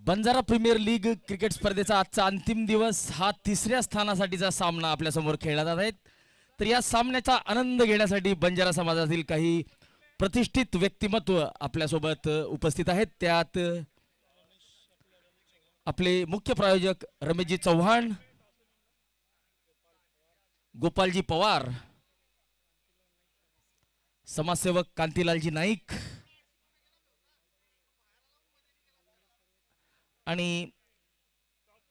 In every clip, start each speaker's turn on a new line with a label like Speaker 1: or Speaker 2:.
Speaker 1: Banjara premier league cricket स्पर्धेचा आजचा अंतिम दिवस हा तिसऱ्या स्थानासाठीचा सामना आपल्या समोर खेळला जात आहे। तर या सामन्याचा आनंद घेण्यासाठी बंजारा समाजातील काही प्रतिष्ठित व्यक्तिमत्व आपल्यासोबत उपस्थित आहेत। त्यात आपले मुख्य प्रायोजक रमेशजी चव्हाण, गोपालजी पवार, समाजसेवक कांतीलालजी नाईक आणि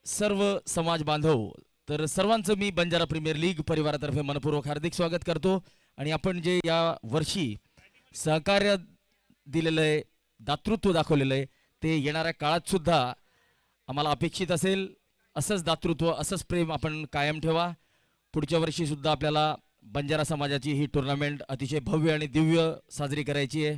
Speaker 1: सर्व समाज बांधव। तर सर्वांचं मी बंजारा प्रीमियर लीग परिवारातर्फे मनपूर्वक हार्दिक स्वागत करतो। आणि आपण जे या वर्षी सहकार्य दिलेलं आहे, दातृत्व दाखवलेलं आहे, ते येणाऱ्या काळात सुद्धा आम्हाला अपेक्षित असेल। असंच दातृत्व, असंच प्रेम आपण कायम ठेवा। पुढच्या वर्षी सुद्धा आपल्याला बंजारा समाजाची ही टुर्नामेंट अतिशय भव्य आणि दिव्य साजरी करायची आहे।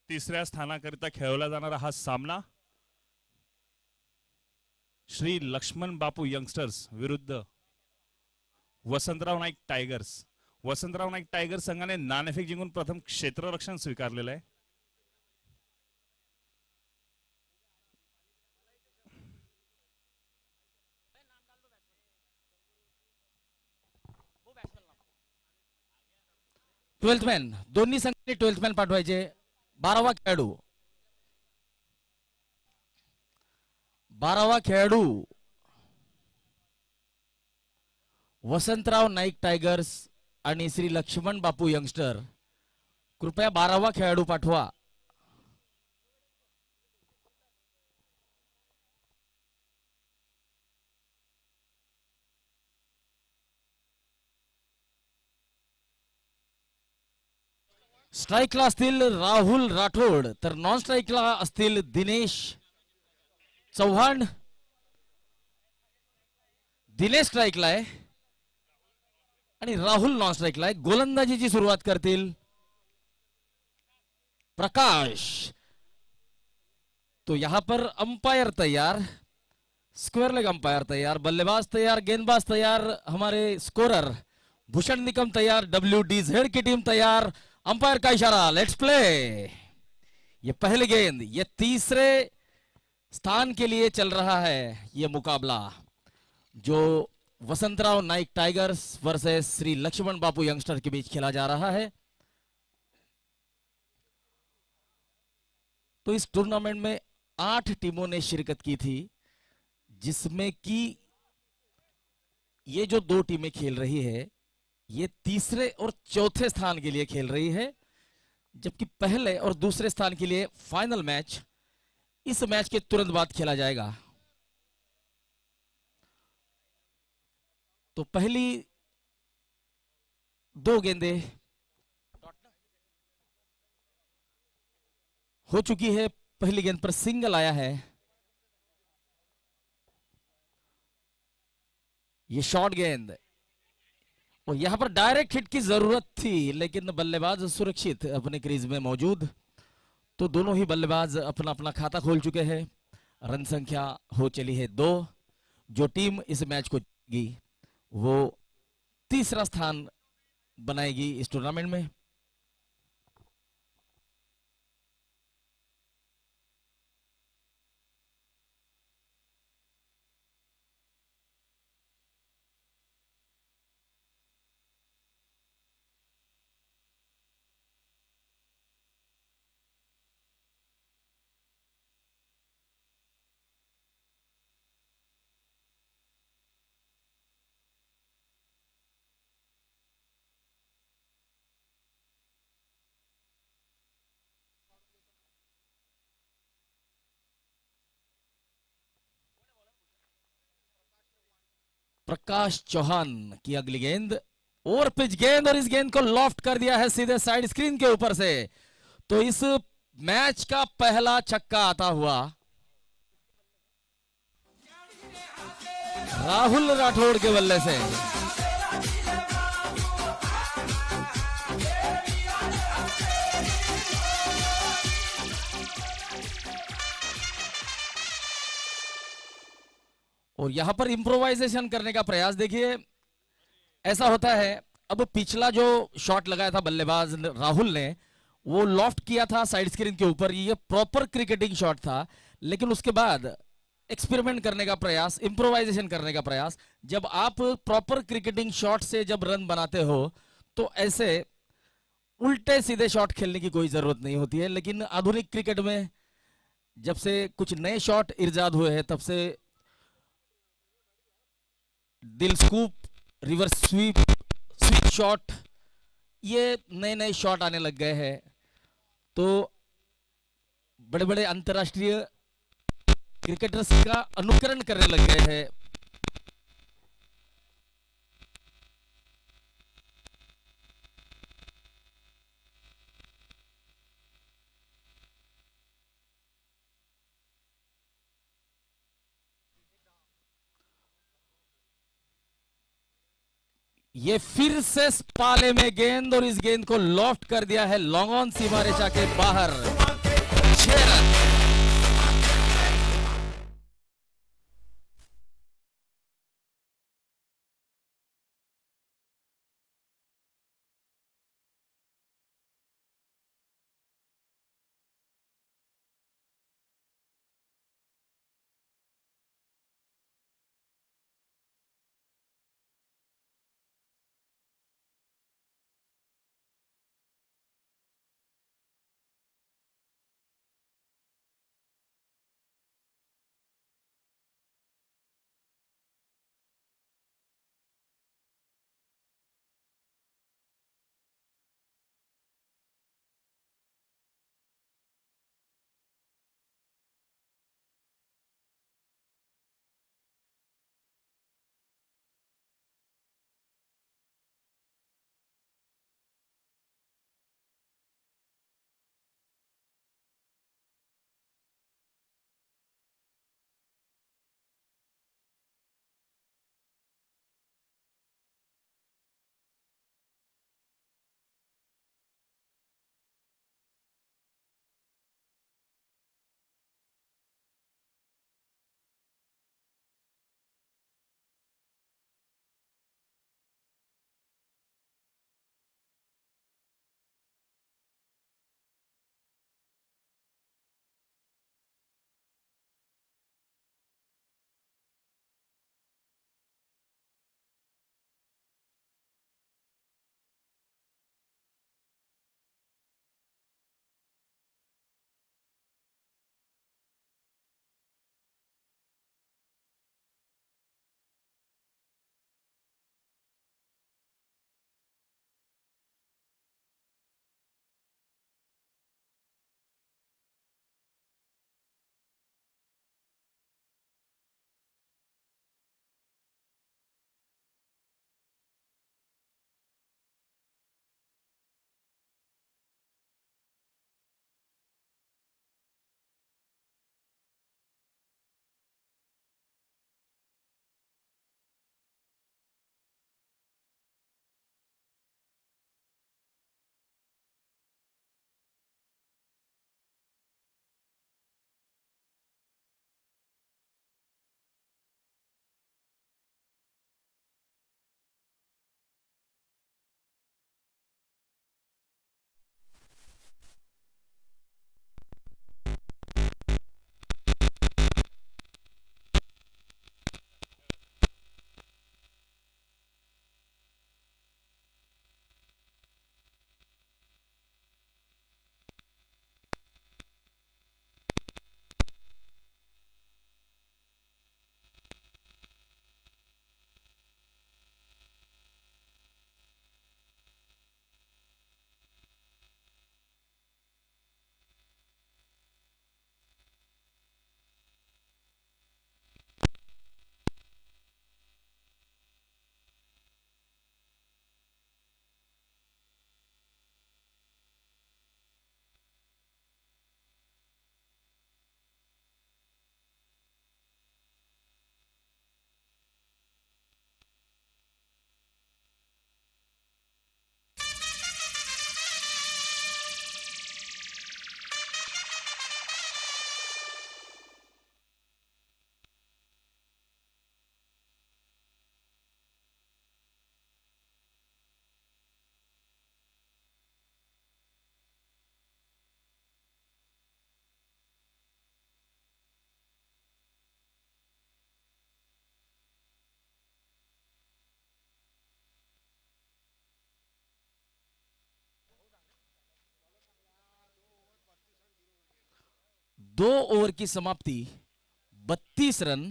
Speaker 2: तिसऱ्या स्थानाकरिता खेळवला जाणारा हा सामना श्री लक्ष्मण बापू यंगस्टर्स विरुद्ध वसंतराव नाईक टायगर्स। वसंतराव नाईक टायगर्स संघाने नाणेफेक जिंकून प्रथम क्षेत्ररक्षण स्वीकारलेलं आहे।
Speaker 1: ट्वेल्थ मॅन, दोन्ही संघांनी ट्वेल्थ मॅन पाठवायचे। 12वा खेळाडू, 12वा खेळाडू वसंतराव नाईक टायगर्स आणि श्री लक्ष्मण बापू यंगस्टर, कृपया 12वा खेळाडू पाठवा। स्ट्राइकला असतील राहुल राठोड, तर नॉन स्ट्राइकला असतील दिनेश चव्हाण। दिनेश स्ट्राइकला आहे आणि राहुल नॉन स्ट्राइकला आहे। गोलंदाजीची सुरुवात करतील प्रकाश। तो यहां पर अंपायर तैयार, स्क्वायर लेग अंपायर तैयार, बल्लेबाज तैयार, गेंदबाज तैयार, हमारे स्कोरर भूषण निकम तैयार, WDZ की टीम तैयार। अंपायर का इशारा, लेट्स प्ले। ये पहली गेंद, ये तीसरे स्थान के लिए चल रहा है ये मुकाबला, जो Vasantrao Naik tigers versus Shri Lakshman Bapu youngster के बीच खेला जा रहा है। तो इस टूर्नामेंट में 8 टीमों ने शिरकत की थी, जिसमें कि ये जो 2 टीमें खेल रही है ये तीसरे और चौथे स्थान के लिए खेल रही है, जबकि पहले और दूसरे स्थान के लिए फाइनल मैच इस मैच के तुरंत बाद खेला जाएगा। तो पहली 2 गेंदें हो चुकी है। पहली गेंद पर सिंगल आया है। ये शॉर्ट गेंद और यहां पर डायरेक्ट हिट की जरूरत थी, लेकिन बल्लेबाज सुरक्षित अपने क्रीज में मौजूद। तो दोनों ही बल्लेबाज अपना अपना खाता खोल चुके हैं। रन संख्या हो चली है 2। जो टीम इस मैच को जीतेगी वो तीसरा स्थान बनाएगी इस टूर्नामेंट में। प्रकाश चौहान की अगली गेंद, ओवर पिच गेंद, और इस गेंद को लॉफ्ट कर दिया है सीधे साइड स्क्रीन के ऊपर से। तो इस मैच का पहला छक्का आता हुआ राहुल राठौड़ के बल्ले से। और यहां पर इंप्रोवाइजेशन करने का प्रयास देखिए। ऐसा होता है, अब पिछला जो शॉट लगाया था बल्लेबाज राहुल ने, वो लॉफ्ट किया था साइड स्क्रीन के ऊपर, ये प्रॉपर क्रिकेटिंग शॉट था। लेकिन उसके बाद एक्सपेरिमेंट करने का प्रयास, इंप्रोवाइजेशन करने का प्रयास। जब आप प्रॉपर क्रिकेटिंग शॉट से जब रन बनाते हो तो ऐसे उल्टे सीधे शॉट खेलने की कोई जरूरत नहीं होती है। लेकिन आधुनिक क्रिकेट में जब से कुछ नए शॉट इजाद हुए हैं, तब से दिल scoop, reverse sweep, sweep shot, ये नए नए शॉट आने लग गए हैं। तो बड़े बड़े अंतर्राष्ट्रीय क्रिकेटर्स का अनुकरण करने लग गए हैं। ये फिर से पाले में गेंद, और इस गेंद को लॉफ्ट कर दिया है लॉन्ग ऑन सीमा रेखा के बाहर। 6 रन। 2 ओवर की समाप्ति 32 रन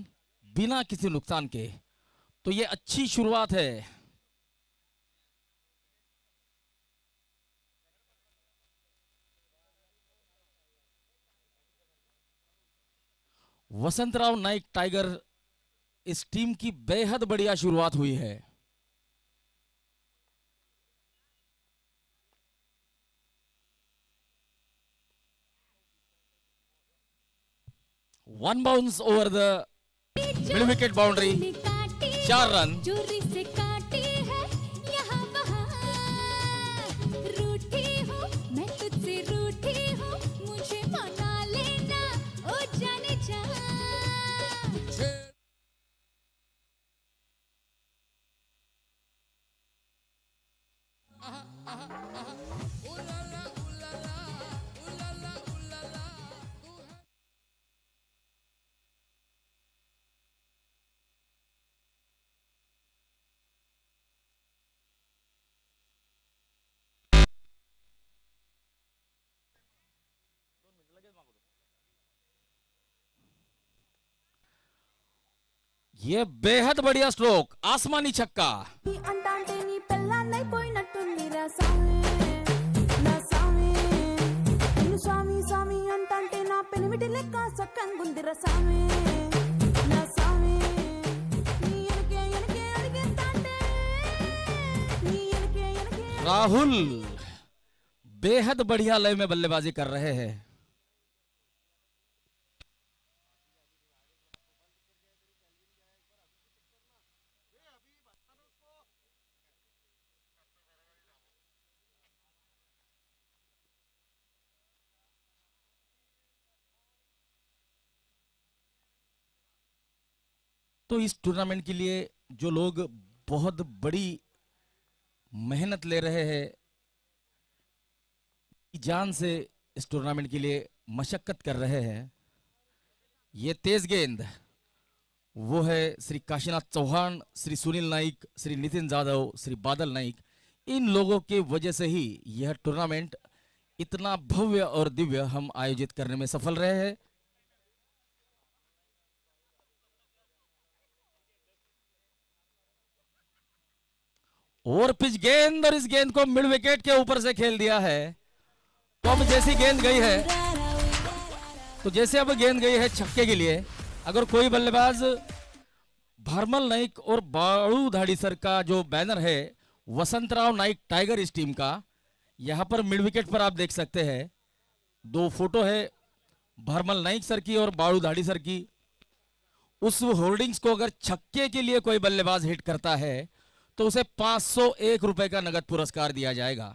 Speaker 1: बिना किसी नुकसान के, तो ये अच्छी शुरुआत है। वसंतराव नाइक टाइगर इस टीम की बेहद बढ़िया शुरुआत हुई है। One bounce over the mid wicket boundary, 4 run. ये बेहद बढ़िया स्ट्रोक, आसमानी छक्का। राहुल बेहद बढ़िया लय में बल्लेबाजी कर रहे हैं। तो इस टूर्नामेंट के लिए जो लोग बहुत बड़ी मेहनत ले रहे हैं, जान से इस टूर्नामेंट के लिए मशक्कत कर रहे हैं, ये तेज गेंद वो है श्री काशीनाथ चौहान, श्री सुनील नाइक, श्री नितिन जाधव, श्री बादल नाइक। इन लोगों के वजह से ही यह टूर्नामेंट इतना भव्य और दिव्य हम आयोजित करने में सफल रहे हैं। और पिच गेंद, और इस गेंद को मिड विकेट के ऊपर से खेल दिया है। तो अब जैसी गेंद गई है, तो जैसे अब गेंद गई है छक्के के लिए, अगर कोई बल्लेबाज भरमल नाइक और बाड़ू धाड़ीसर का जो बैनर है वसंतराव नाइक टाइगर इस टीम का, यहां पर मिड विकेट पर आप देख सकते हैं 2 फोटो है भरमल नाइक सर की और बाड़ू धाड़ीसर की। उस होर्डिंग्स को अगर छक्के के लिए कोई बल्लेबाज हिट करता है तो उसे 501 रुपए का नगद पुरस्कार दिया जाएगा।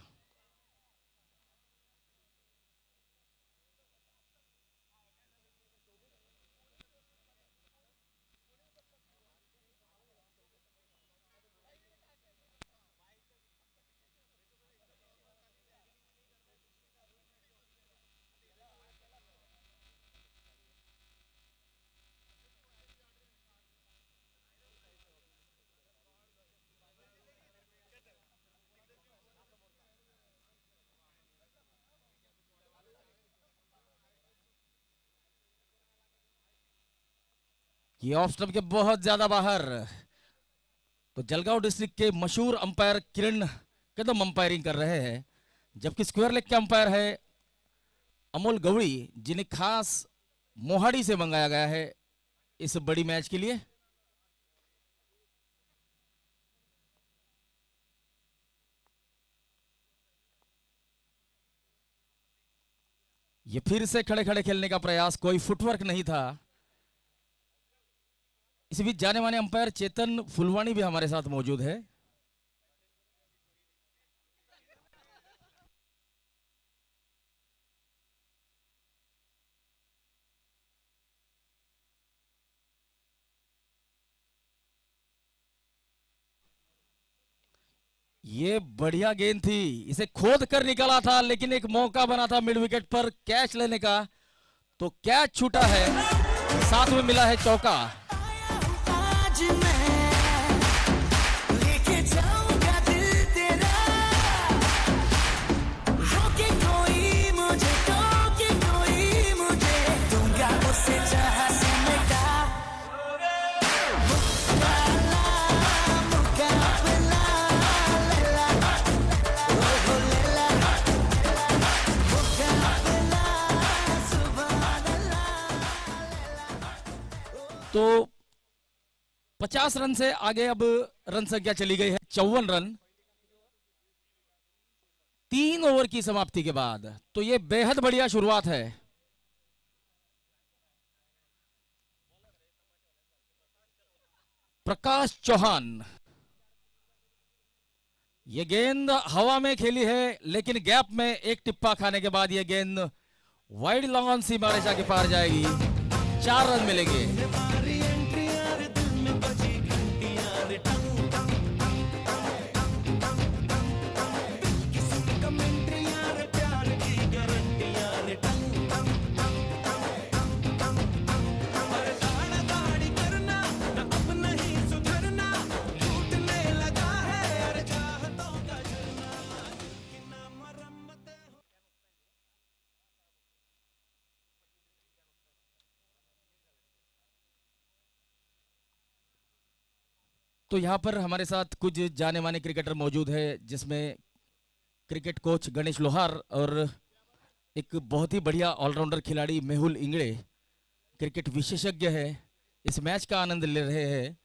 Speaker 1: ये ऑफ स्टंप के बहुत ज्यादा बाहर। तो जलगांव डिस्ट्रिक्ट के मशहूर अंपायर किरण कदम अंपायरिंग कर रहे हैं, जबकि स्क्वायर लेग के अंपायर है अमोल गवड़ी, जिन्हें खास मोहाड़ी से मंगाया गया है इस बड़ी मैच के लिए। ये फिर से खड़े खड़े खेलने का प्रयास, कोई फुटवर्क नहीं था। इस बीच जाने माने अंपायर चेतन फुलवानी भी हमारे साथ मौजूद है। ये बढ़िया गेंद थी, इसे खोद कर निकाला था, लेकिन एक मौका बना था मिड विकेट पर कैच लेने का, तो कैच छूटा है, साथ में मिला है चौका। तो 50 रन से आगे अब रन संख्या चली गई है 54 रन 3 ओवर की समाप्ति के बाद। तो ये बेहद बढ़िया शुरुआत है। प्रकाश चौहान, ये गेंद हवा में खेली है लेकिन गैप में एक टिप्पा खाने के बाद ये गेंद वाइड लॉन सीमा रेखा के पार जाएगी। 4 रन मिलेंगे। तो यहाँ पर हमारे साथ कुछ जाने माने क्रिकेटर मौजूद है, जिसमें क्रिकेट कोच गणेश लोहार और एक बहुत ही बढ़िया ऑलराउंडर खिलाड़ी मेहुल इंगड़े, क्रिकेट विशेषज्ञ है, इस मैच का आनंद ले रहे हैं।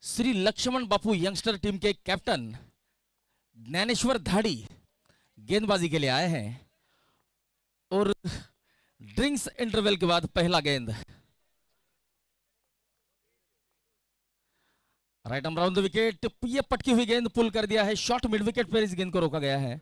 Speaker 1: श्री लक्ष्मण बापू यंगस्टर टीम के कैप्टन ज्ञानेश्वर धाड़ी गेंदबाजी के लिए आए हैं और ड्रिंक्स इंटरवल के बाद पहला गेंद right arm round the wicket. ये पटकी हुई गेंद पुल कर दिया है, शॉर्ट मिड विकेट पर इस गेंद को रोका गया है।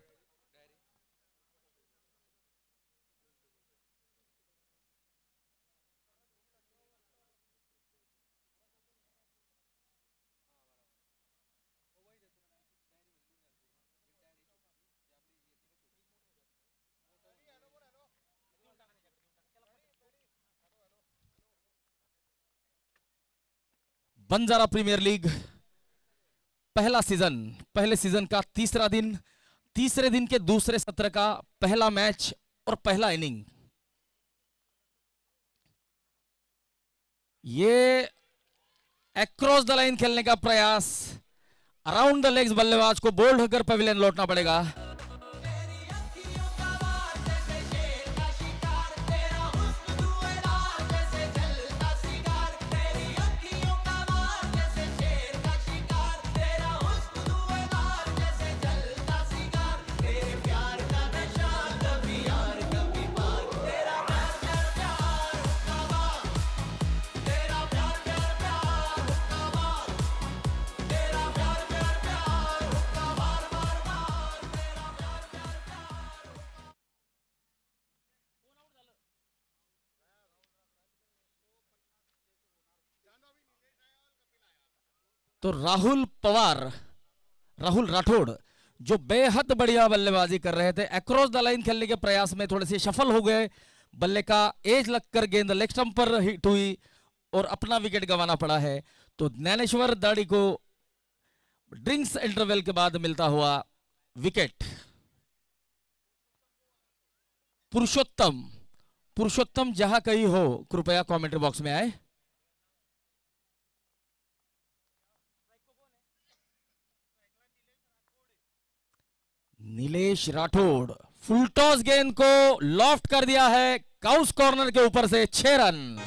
Speaker 1: बंजारा प्रीमियर लीग पहला सीजन, पहले सीजन का तीसरा दिन, तीसरे दिन के दूसरे सत्र का पहला मैच और पहला इनिंग। ये अक्रॉस द लाइन खेलने का प्रयास, अराउंड द लेग्स बल्लेबाज को बोल्ड होकर पवेलियन लौटना पड़ेगा। तो राहुल पवार, राहुल राठौड़ जो बेहद बढ़िया बल्लेबाजी कर रहे थे, अक्रॉस द लाइन खेलने के प्रयास में थोड़े से सफल हो गए। बल्ले का एज लगकर गेंद लेग स्टंप पर हिट हुई और अपना विकेट गंवाना पड़ा है। तो ज्ञानेश्वर दाड़ी को ड्रिंक्स इंटरवल के बाद मिलता हुआ विकेट। पुरुषोत्तम, पुरुषोत्तम जहां कहीं हो कृपया कमेंट्री बॉक्स में आए। नीलेश राठौड़ फुल टॉस गेंद को लॉफ्ट कर दिया है, काउस कॉर्नर के ऊपर से 6 रन।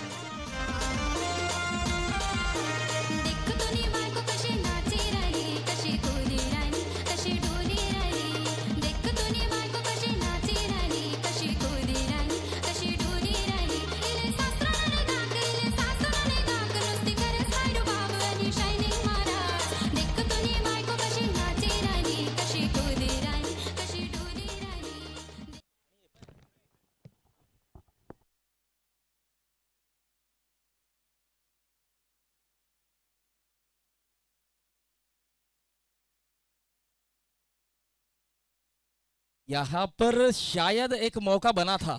Speaker 1: यहां पर शायद एक मौका बना था,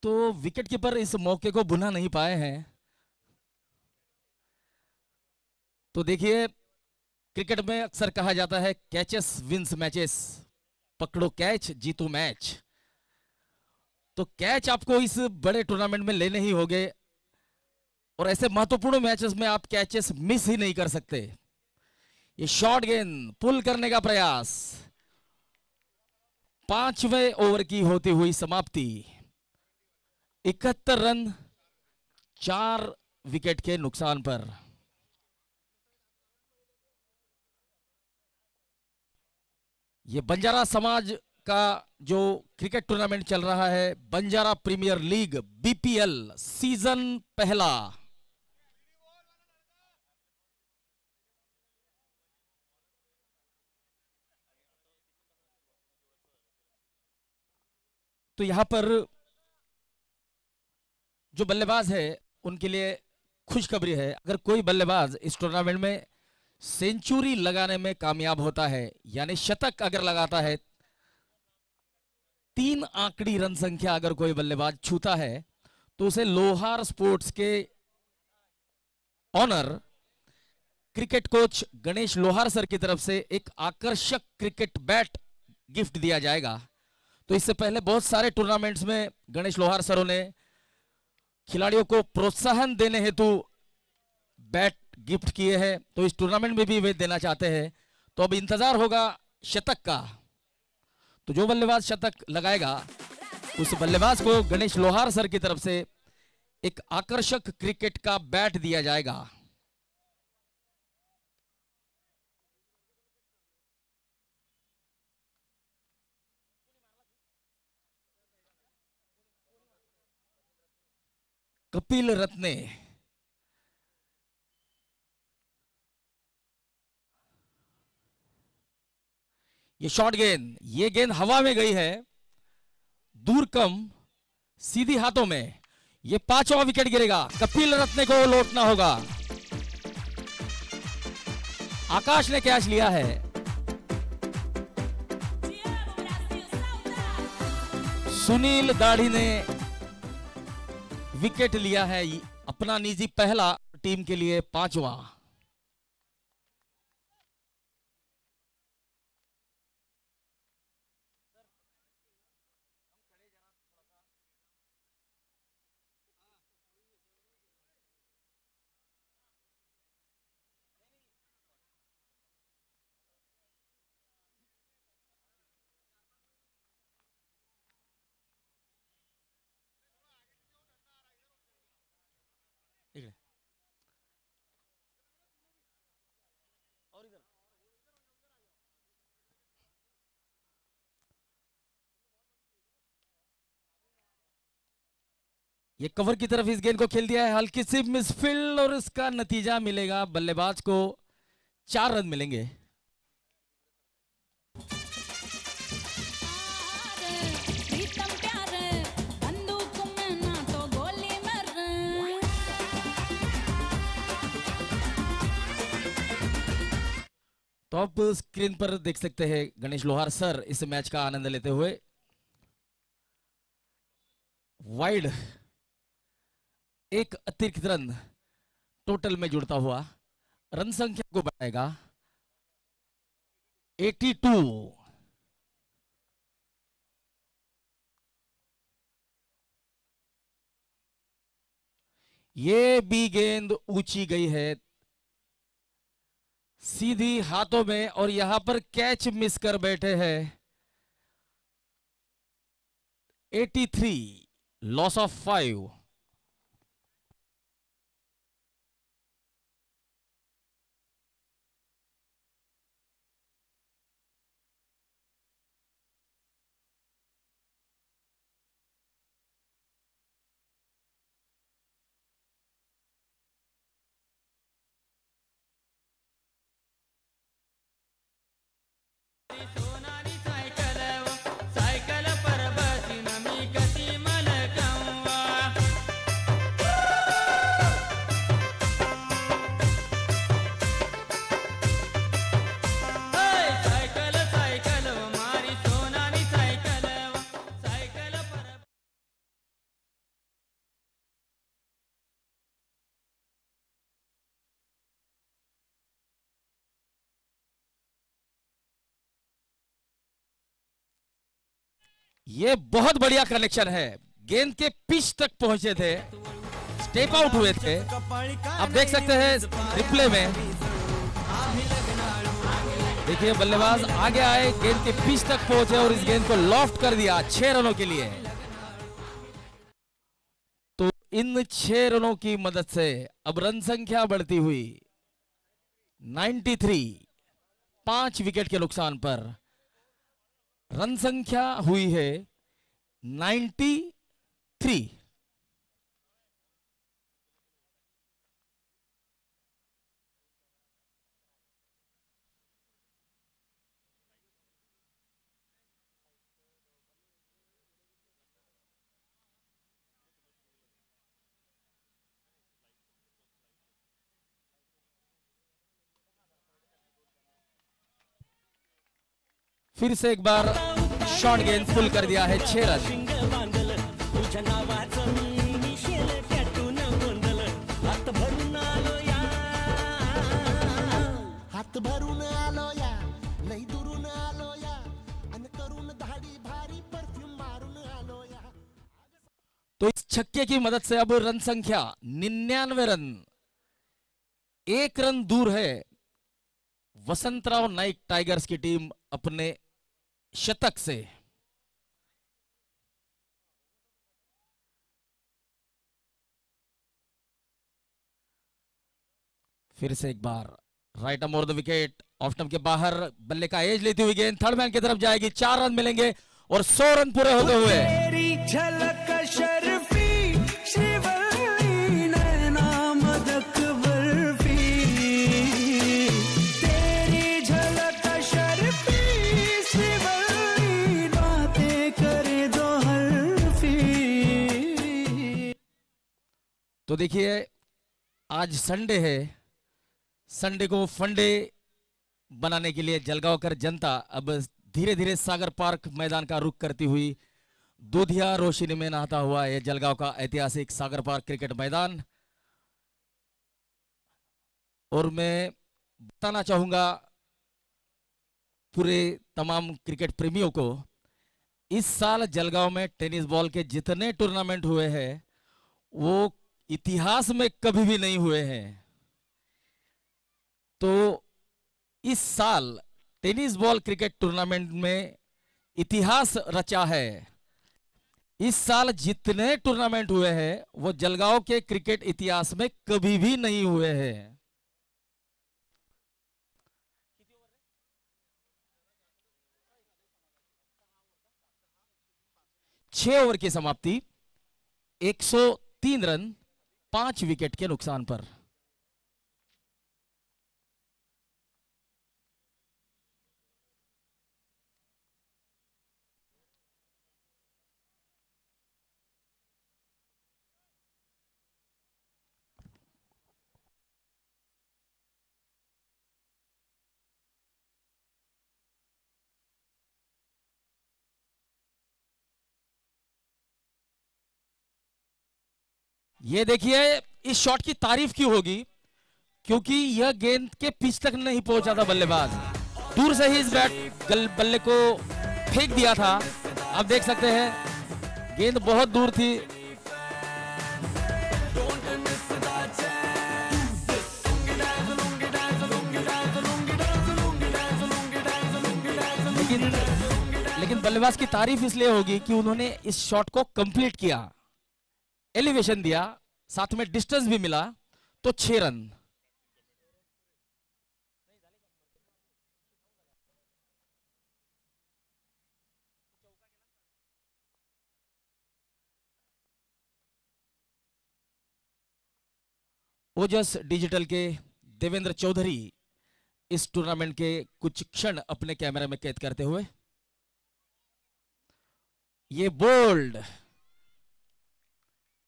Speaker 1: तो विकेट कीपर इस मौके को भुना नहीं पाए हैं। तो देखिए, क्रिकेट में अक्सर कहा जाता है कैचेस विंस मैचेस, पकड़ो कैच जीतो मैच। तो कैच आपको इस बड़े टूर्नामेंट में लेने ही होंगे और ऐसे महत्वपूर्ण मैचेस में आप कैचेस मिस ही नहीं कर सकते। ये शॉर्ट गेंद पुल करने का प्रयास, 5वें ओवर की होती हुई समाप्ति, 71 रन 4 विकेट के नुकसान पर। यह बंजारा समाज का जो क्रिकेट टूर्नामेंट चल रहा है Banjara premier league BPL season पहला। तो यहां पर जो बल्लेबाज है उनके लिए खुशखबरी है, अगर कोई बल्लेबाज इस टूर्नामेंट में सेंचुरी लगाने में कामयाब होता है, यानी शतक अगर लगाता है, 3 आंकड़ी रन संख्या अगर कोई बल्लेबाज छूता है, तो उसे लोहार स्पोर्ट्स के ऑनर क्रिकेट कोच गणेश लोहार सर की तरफ से एक आकर्षक क्रिकेट बैट गिफ्ट दिया जाएगा। तो इससे पहले बहुत सारे टूर्नामेंट्स में गणेश लोहार सरों ने खिलाड़ियों को प्रोत्साहन देने हेतु बैट गिफ्ट किए हैं, तो इस टूर्नामेंट में भी वे देना चाहते हैं। तो अब इंतजार होगा शतक का। तो जो बल्लेबाज शतक लगाएगा उस बल्लेबाज को गणेश लोहार सर की तरफ से एक आकर्षक क्रिकेट का बैट दिया जाएगा। कपिल रत्ने, ये शॉर्ट गेंद, ये गेंद हवा में गई है, दूर कम सीधी हाथों में। ये 5वां विकेट गिरेगा, कपिल रत्ने को लौटना होगा। आकाश ने कैच लिया है। सुनील दाढ़ी ने विकेट लिया है, अपना निजी पहला, टीम के लिए 5वां। ये कवर की तरफ इस गेंद को खेल दिया है, हल्की सी मिसफील्ड और इसका नतीजा मिलेगा बल्लेबाज को 4 रन मिलेंगे। तो आप स्क्रीन पर देख सकते हैं गणेश लोहार सर इस मैच का आनंद लेते हुए वाइड एक अतिरिक्त रन टोटल में जुड़ता हुआ रन संख्या को बढ़ाएगा 82। ये भी गेंद ऊंची गई है सीधी हाथों में और यहां पर कैच मिस कर बैठे हैं। 83, लॉस ऑफ 5। ये बहुत बढ़िया कनेक्शन है, गेंद के पिच तक पहुंचे थे, स्टेप आउट हुए थे। आप देख सकते हैं रिप्ले में, देखिए बल्लेबाज आगे आए, गेंद के पिच तक पहुंचे और इस गेंद को लॉफ्ट कर दिया 6 रनों के लिए। तो इन 6 रनों की मदद से अब रन संख्या बढ़ती हुई 93, 5 विकेट के नुकसान पर रन संख्या हुई है 93। फिर से एक बार शॉर्ट गेंद फुल कर दिया है 6 रन।
Speaker 3: हात भरून आलो या लई दुरून आलो या अन करून धाडी भारी परफ्यूम मारून आलो या।
Speaker 1: तो इस छक्के की मदद से अब रन संख्या 99 रन, 1 रन दूर है वसंतराव नाइक टाइगर्स की टीम अपने शतक से। फिर से एक बार right arm over the wicket, off stump के बाहर बल्ले का एज लेती हुई गेंद थर्ड मैन की तरफ जाएगी। 4 रन मिलेंगे और 100 रन पूरे होते हुए।
Speaker 4: तेरी झलक शर्फी श्रीवल्ली नैना मदक बर्फी, तेरी झलक शर्फी श्रीवल्ली बातें करे दो हल्फी।
Speaker 1: तो देखिए आज संडे है, संडे को फंडे बनाने के लिए जलगांवकर जनता अब धीरे धीरे सागर पार्क मैदान का रुख करती हुई दूधिया रोशनी में नहाता हुआ यह जलगांव का ऐतिहासिक सागर पार्क क्रिकेट मैदान। और मैं बताना चाहूंगा पूरे तमाम क्रिकेट प्रेमियों को, इस साल जलगांव में टेनिस बॉल के जितने टूर्नामेंट हुए हैं वो इतिहास में कभी भी नहीं हुए हैं। तो इस साल टेनिस बॉल क्रिकेट टूर्नामेंट में इतिहास रचा है। इस साल जितने टूर्नामेंट हुए हैं वो जलगांव के क्रिकेट इतिहास में कभी भी नहीं हुए हैं। 6 ओवर की समाप्ति, 103 रन 5 विकेट के नुकसान पर। ये देखिए इस शॉट की तारीफ क्यों होगी, क्योंकि यह गेंद के पिच तक नहीं पहुंचा था बल्लेबाज, दूर से ही इस बल्ले को फेंक दिया था। आप देख सकते हैं गेंद बहुत दूर थी। लेकिन बल्लेबाज की तारीफ इसलिए होगी कि उन्होंने इस शॉट को कंप्लीट किया, एलिवेशन दिया, साथ में डिस्टेंस भी मिला। तो 6 रन। ओजस डिजिटल के देवेंद्र चौधरी इस टूर्नामेंट के कुछ क्षण अपने कैमरे में कैद करते हुए, ये बोल्ड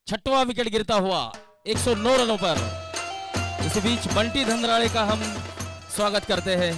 Speaker 1: 6वां विकेट गिरता हुआ 109 रनों पर। इसी बीच बंटी धनराड़े का हम स्वागत करते हैं।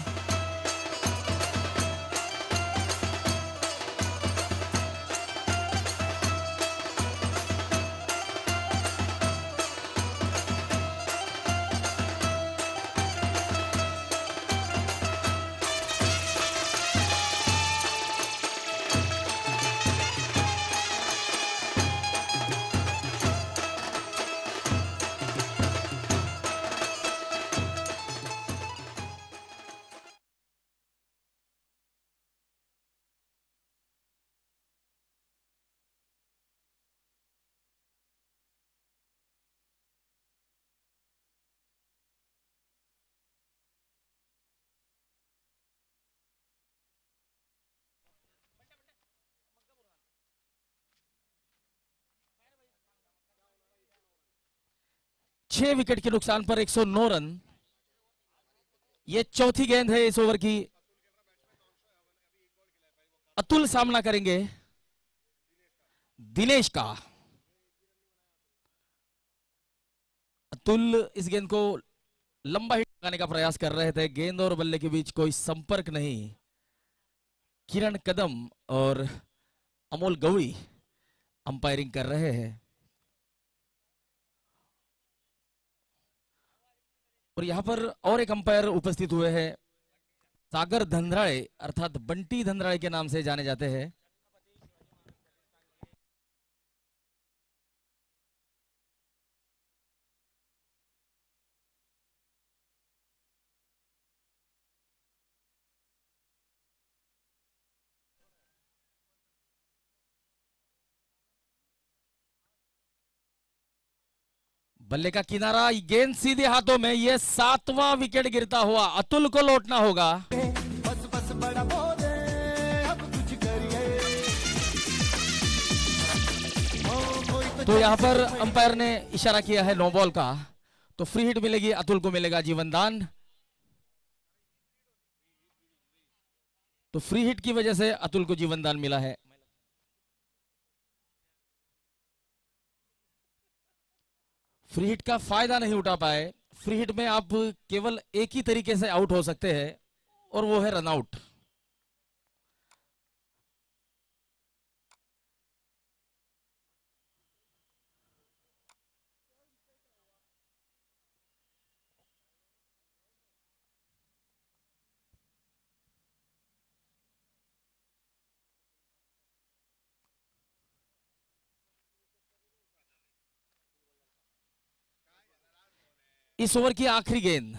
Speaker 1: 6 विकेट के नुकसान पर 109 रन। ये चौथी गेंद है इस ओवर की। अतुल सामना करेंगे दिनेश का। अतुल इस गेंद को लंबा हिट लगाने का प्रयास कर रहे थे, गेंद और बल्ले के बीच कोई संपर्क नहीं। किरण कदम और अमोल गवई अंपायरिंग कर रहे हैं। और यहां पर और एक अंपायर उपस्थित हुए हैं, सागर धंधराळे अर्थात बंटी धंधराळे के नाम से जाने जाते हैं। बल्ले का किनारा, गेंद सीधे हाथों में। यह 7वां विकेट गिरता हुआ अतुल को लौटना होगा।
Speaker 3: बस बस बड़ा बोले अब कुछ करिए।
Speaker 1: तो यहां पर अंपायर ने इशारा किया है नो बॉल का, तो फ्री हिट मिलेगी, अतुल को मिलेगा जीवन दान। तो फ्री हिट की वजह से अतुल को जीवन दान मिला है। फ्री हिट का फायदा नहीं उठा पाए। फ्री हिट में आप केवल एक ही तरीके से आउट हो सकते हैं और वो है रन आउट। इस ओवर की आखिरी गेंद।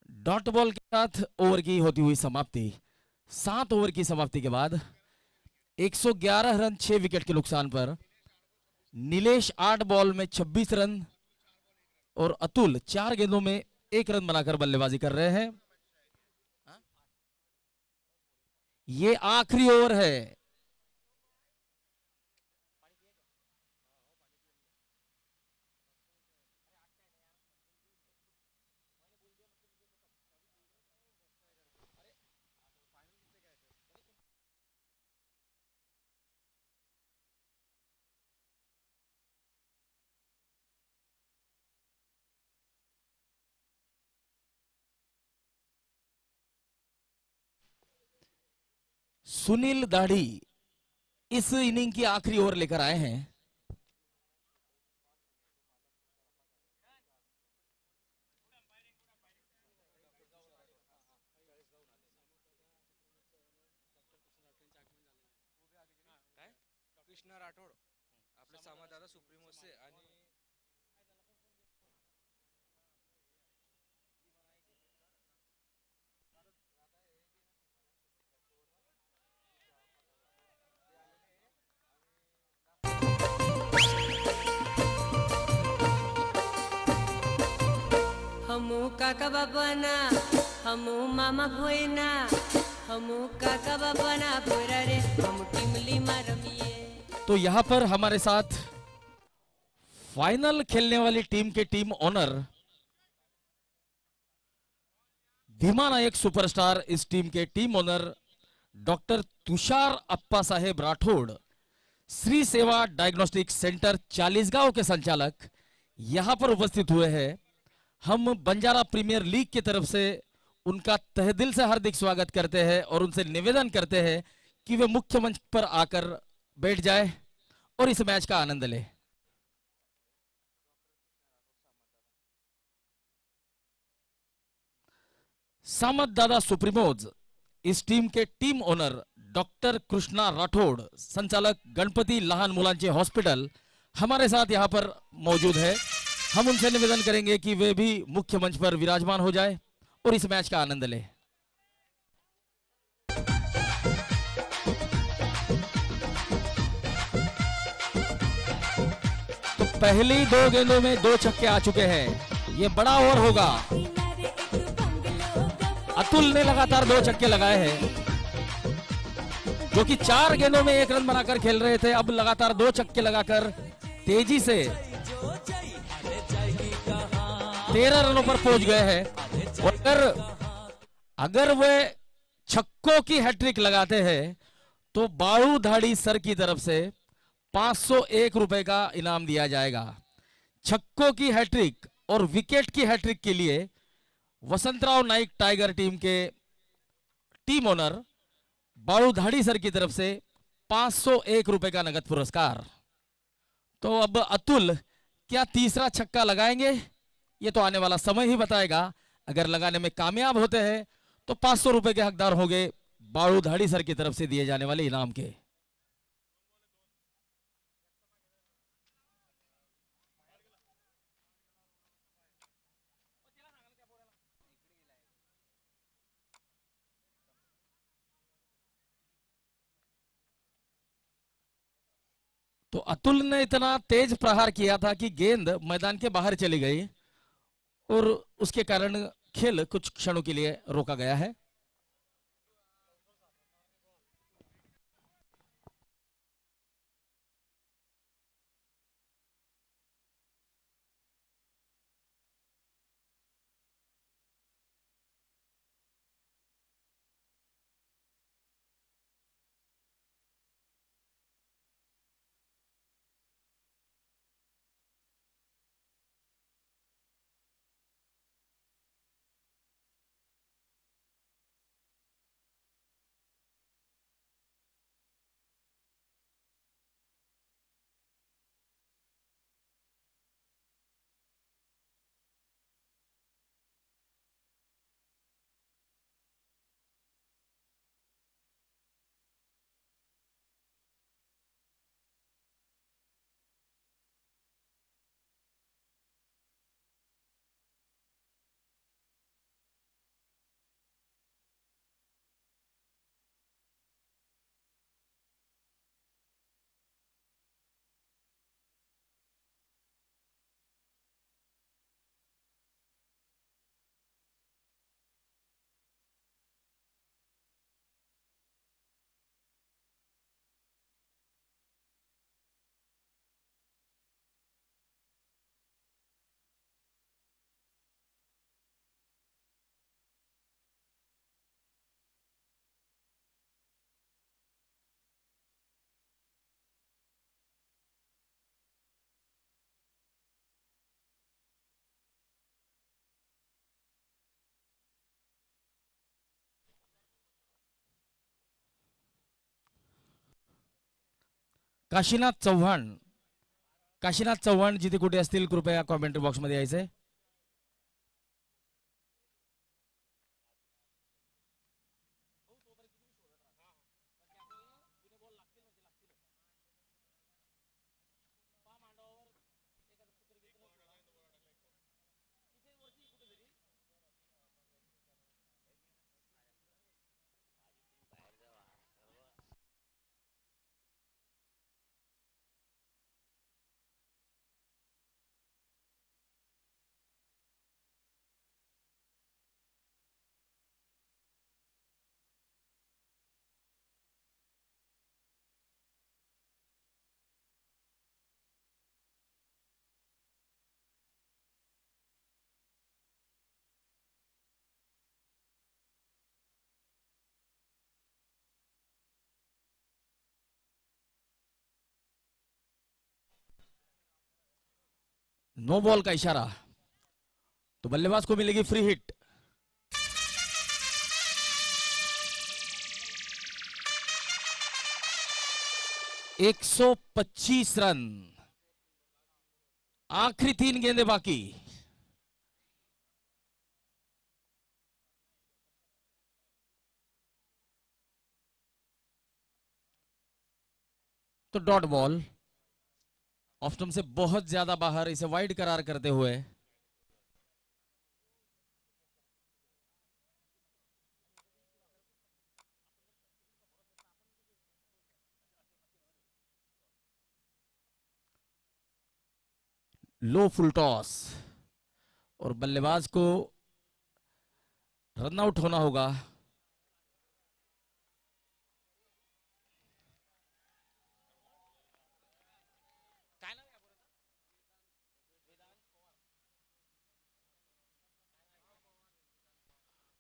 Speaker 1: डॉट बॉल के साथ ओवर की होती हुई समाप्ति। 7 ओवर की समाप्ति के बाद 111 रन 6 विकेट के नुकसान पर नीलेश 8 बॉल में 26 रन और अतुल 4 गेंदों में 1 रन बनाकर बल्लेबाजी कर रहे हैं। ये आखिरी ओवर है। सुनील दाढ़ी इस इनिंग की आखिरी ओवर लेकर आए हैं।
Speaker 5: कृष्णा राठोड आपले समाजदादा सुप्रीमोचे आणि
Speaker 6: हमू काका बाबाना हमू मामा भोयना हमू काका बाबाना भोरा रे हम टिमली मारमिए।
Speaker 1: तो यहां पर हमारे साथ फाइनल खेलने वाली टीम के team owner Bhima Nayak superstar, इस टीम के team owner doctor Tushar Appa Saheb Rathore, Shri Seva diagnostic centre Chalisgaon के संचालक यहां पर उपस्थित हुए हैं। हम बंजारा प्रीमियर लीग की तरफ से उनका तहे दिल से हार्दिक स्वागत करते हैं और उनसे निवेदन करते हैं कि वे मुख्य मंच पर आकर बैठ जाए और इस मैच का आनंद ले। सामत दादा सुप्रीमोज, इस टीम के team owner doctor Krishna Rathore, संचालक गणपति लहान मुलांचे हॉस्पिटल हमारे साथ यहां पर मौजूद है। हम उनसे निवेदन करेंगे कि वे भी मुख्य मंच पर विराजमान हो जाए और इस मैच का आनंद ले। तो पहली 2 गेंदों में 2 छक्के आ चुके हैं। ये बड़ा ओवर होगा। अतुल ने लगातार 2 छक्के लगाए हैं, जो कि 4 गेंदों में 1 रन बनाकर खेल रहे थे, अब लगातार 2 छक्के लगाकर तेजी से 13 रनों पर पहुंच गए हैं। और अगर वे छक्कों की हैट्रिक लगाते हैं तो बाड़ू धाड़ी सर की तरफ से 501 रुपए का इनाम दिया जाएगा। छक्कों की हैट्रिक और विकेट की हैट्रिक के लिए वसंतराव नाइक टाइगर टीम के टीम ओनर बाड़ू धाड़ी सर की तरफ से 501 रुपए का नगद पुरस्कार। तो अब अतुल क्या तीसरा छक्का लगाएंगे, ये तो आने वाला समय ही बताएगा। अगर लगाने में कामयाब होते हैं तो 500 रुपए के हकदार होंगे बाड़ू धाड़ी सर की तरफ से दिए जाने वाले इनाम के। तो अतुल ने इतना तेज प्रहार किया था कि गेंद मैदान के बाहर चली गई और उसके कारण खेल कुछ क्षणों के लिए रोका गया है। काशीनाथ चव्हाण जिथे कुठे असतील कृपया कॉमेंट्री बॉक्स मध्ये यायचंय। नो बॉल का इशारा, तो बल्लेबाज को मिलेगी फ्री हिट। एक 125 रन, आखिरी 3 गेंदें बाकी। तो डॉट बॉल ऑफ स्टंप से बहुत ज्यादा बाहर, इसे वाइड करार करते हुए लो फुल टॉस और बल्लेबाज को रन आउट होना होगा।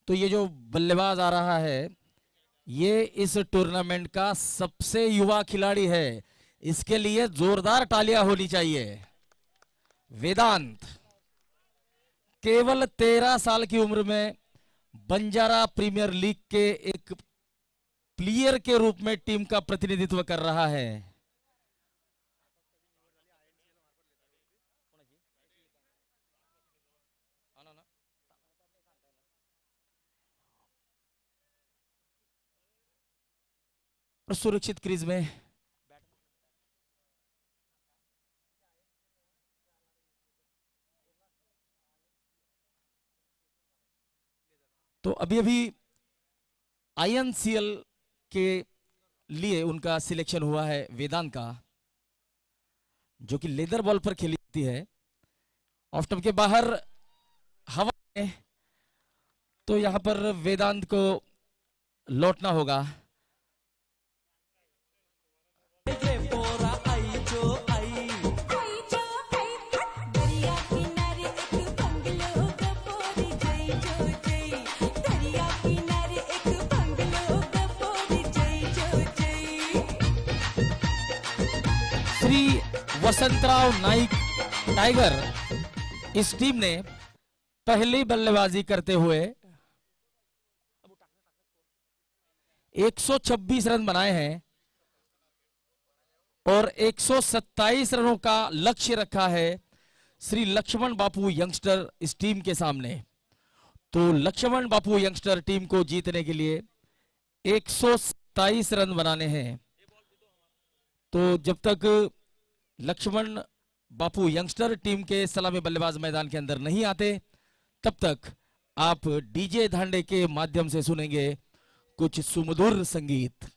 Speaker 1: तो ये जो बल्लेबाज आ रहा है ये इस टूर्नामेंट का सबसे युवा खिलाड़ी है, इसके लिए जोरदार तालियां होनी चाहिए। वेदांत केवल 13 साल की उम्र में बंजारा प्रीमियर लीग के एक प्लेयर के रूप में टीम का प्रतिनिधित्व कर रहा है। और सुरक्षित क्रीज में तो अभी अभी आईएनसीएल के लिए उनका सिलेक्शन हुआ है वेदांत का, जो कि लेदर बॉल पर खेली जाती है ऑफ स्टंप के बाहर हवा में। तो यहां पर वेदांत को लौटना होगा। वसंतराव नाइक टाइगर इस टीम ने पहली बल्लेबाजी करते हुए 126 रन बनाए हैं और 127 रनों का लक्ष्य रखा है श्री लक्ष्मण बापू यंगस्टर इस टीम के सामने। तो लक्ष्मण बापू यंगस्टर टीम को जीतने के लिए 127 रन बनाने हैं। तो जब तक लक्ष्मण बापू यंगस्टर टीम के सलामी बल्लेबाज मैदान के अंदर नहीं आते तब तक आप डीजे धांडे के माध्यम से सुनेंगे कुछ सुमधुर संगीत।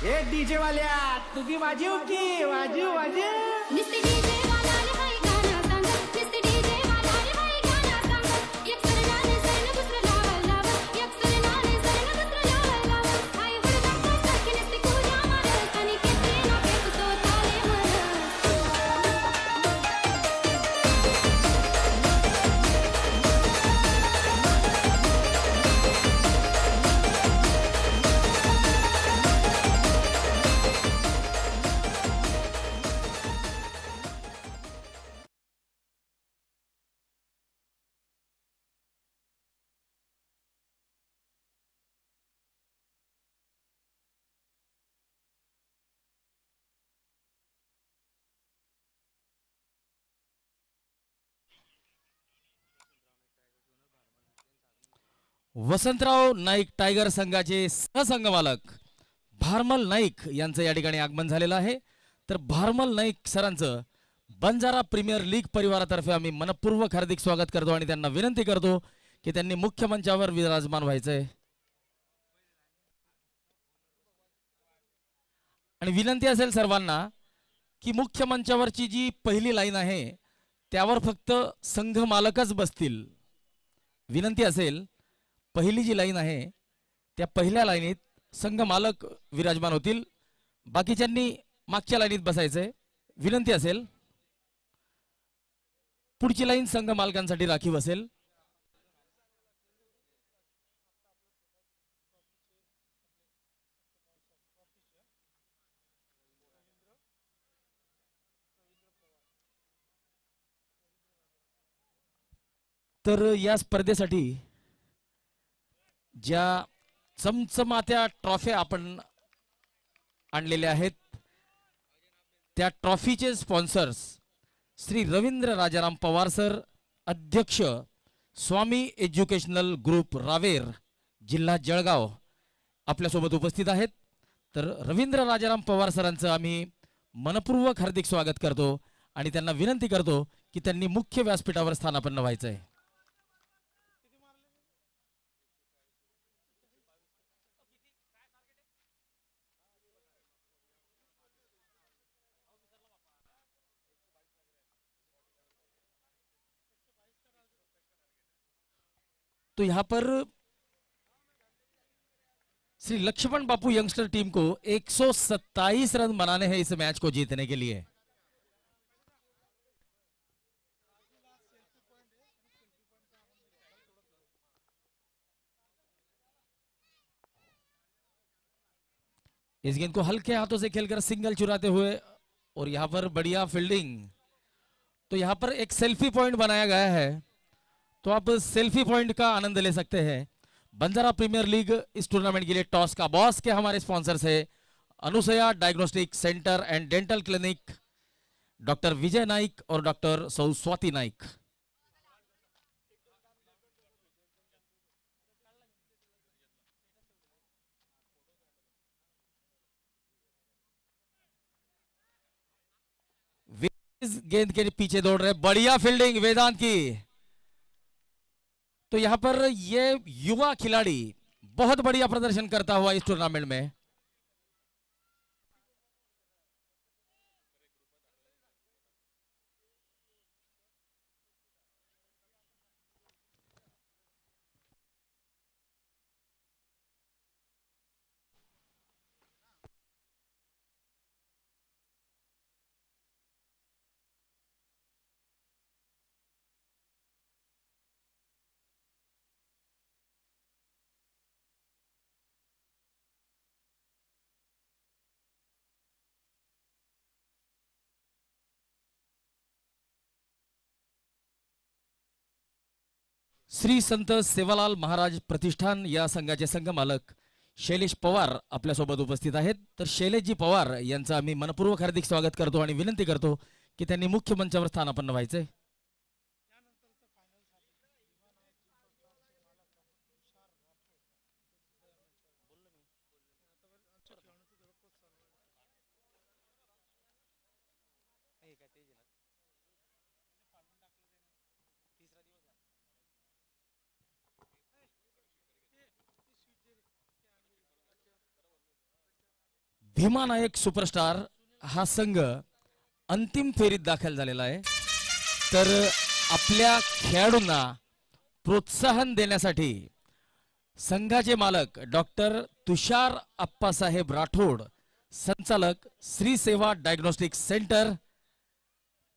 Speaker 4: ए डीजे वाल्या तुझी वाजव की वाजू वाजू
Speaker 7: नुसते डीजे वाला रे हाय गाणं सांग नुसते डीजे वाला रे हाय गाणं सांग एक सरनाने सरन दुसरं लाव एक सरनाने सरन दुसरं लाव हाय हुडका सारखे नुसते कुऱ्या मारत आणि किती ना फेकतो ताले
Speaker 1: वसंतराव नाईक टायगर संघाचे सहसंघमालक भारमल नाईक यांचं या ठिकाणी आगमन झालेलं आहे. तर भारमल नाईक सरांचं बंजारा प्रीमियर लीग परिवारातर्फे आम्ही मनपूर्वक हार्दिक स्वागत करतो आणि त्यांना विनंती करतो की त्यांनी मुख्य मंचावर विराजमान व्हायचंय. आणि विनंती असेल सर्वांना की मुख्य मंचावरची जी पहिली लाईन आहे त्यावर फक्त संघ मालकच बसतील. विनंती असेल पहिली जी लाईन आहे त्या पहिल्या लाईनीत संघ मालक विराजमान होतील. बाकीच्यांनी मागच्या लाईनीत बसायचंय. विनंती असेल. पुढची लाईन संघ मालकांसाठी राखीव असेल. तर या स्पर्धेसाठी ज्या चमचमात्या ट्रॉफ्या आपण आणलेल्या आहेत त्या ट्रॉफीचे स्पॉन्सर्स श्री रवींद्र राजाराम पवार सर, अध्यक्ष स्वामी एज्युकेशनल ग्रुप रावेर, जिल्हा जळगाव आपल्यासोबत उपस्थित आहेत. तर रवींद्र राजाराम पवार सरांचं आम्ही मनपूर्वक हार्दिक स्वागत करतो आणि त्यांना विनंती करतो की त्यांनी मुख्य व्यासपीठावर स्थानापन्न व्हायचं आहे. तो यहाँ पर श्री लक्ष्मण बापू यंगस्टर टीम को 127 रन बनाने हैं इस मैच को जीतने के लिए. इस गेंद को हल्के हाथों से खेलकर सिंगल चुराते हुए और यहां पर बढ़िया फील्डिंग. तो यहां पर एक सेल्फी पॉइंट बनाया गया है तो आप सेल्फी पॉइंट का आनंद ले सकते हैं. बंजारा प्रीमियर लीग इस टूर्नामेंट के लिए टॉस का बॉस के हमारे स्पॉन्सर्स है Anusaya diagnostic centre and dental clinic, doctor Vijay Naik और डॉक्टर सौ स्वाति नाइक. गेंद के पीछे दौड़ रहे, बढ़िया फील्डिंग वेदांत की. तो यहां पर ये युवा खिलाड़ी बहुत बढ़िया प्रदर्शन करता हुआ इस टूर्नामेंट में. श्री संत सेवालाल महाराज प्रतिष्ठान या संघाचे संघमालक शैलेश पवार आपल्यासोबत उपस्थित आहेत. तर शैलेशजी पवार यांचं आम्ही मनपूर्वक हार्दिक स्वागत करतो आणि विनंती करतो की त्यांनी मुख्य मंचावर स्थानापन्न व्हायचंय. भीमा नायक सुपरस्टार हा संघ अंतिम फेरीत दाखल झालेला आहे. तर आपल्या खेळाडूंना प्रोत्साहन देण्यासाठी संघाचे मालक डॉक्टर तुषार आप्पासाहेब राठोड, संचालक श्री सेवा डायग्नोस्टिक सेंटर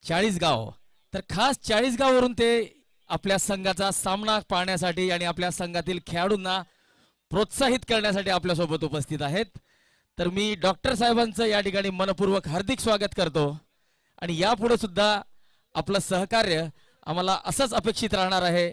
Speaker 1: चाळीसगाव, तर खास चाळीसगाववरून ते आपल्या संघाचा सामना पाहण्यासाठी आणि आपल्या संघातील खेळाडूंना प्रोत्साहित करण्यासाठी आपल्यासोबत उपस्थित आहेत. तर मी डॉक्टर साहेबांचं या ठिकाणी मनपूर्वक हार्दिक स्वागत करतो आणि यापुढे सुद्धा आपलं सहकार्य आम्हाला असंच अपेक्षित राहणार आहे.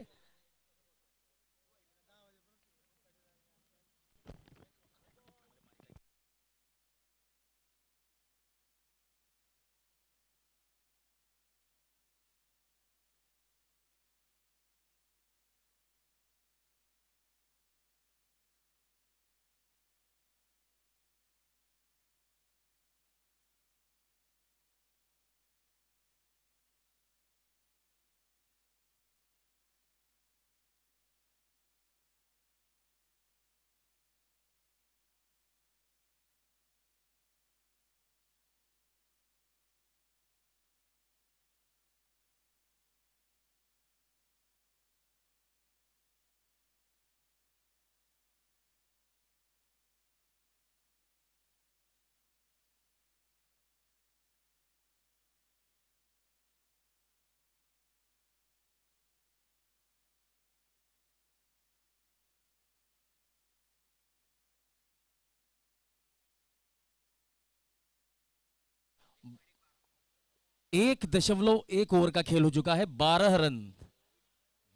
Speaker 1: एक 1.1 ओवर का खेल हो चुका है. 12 रन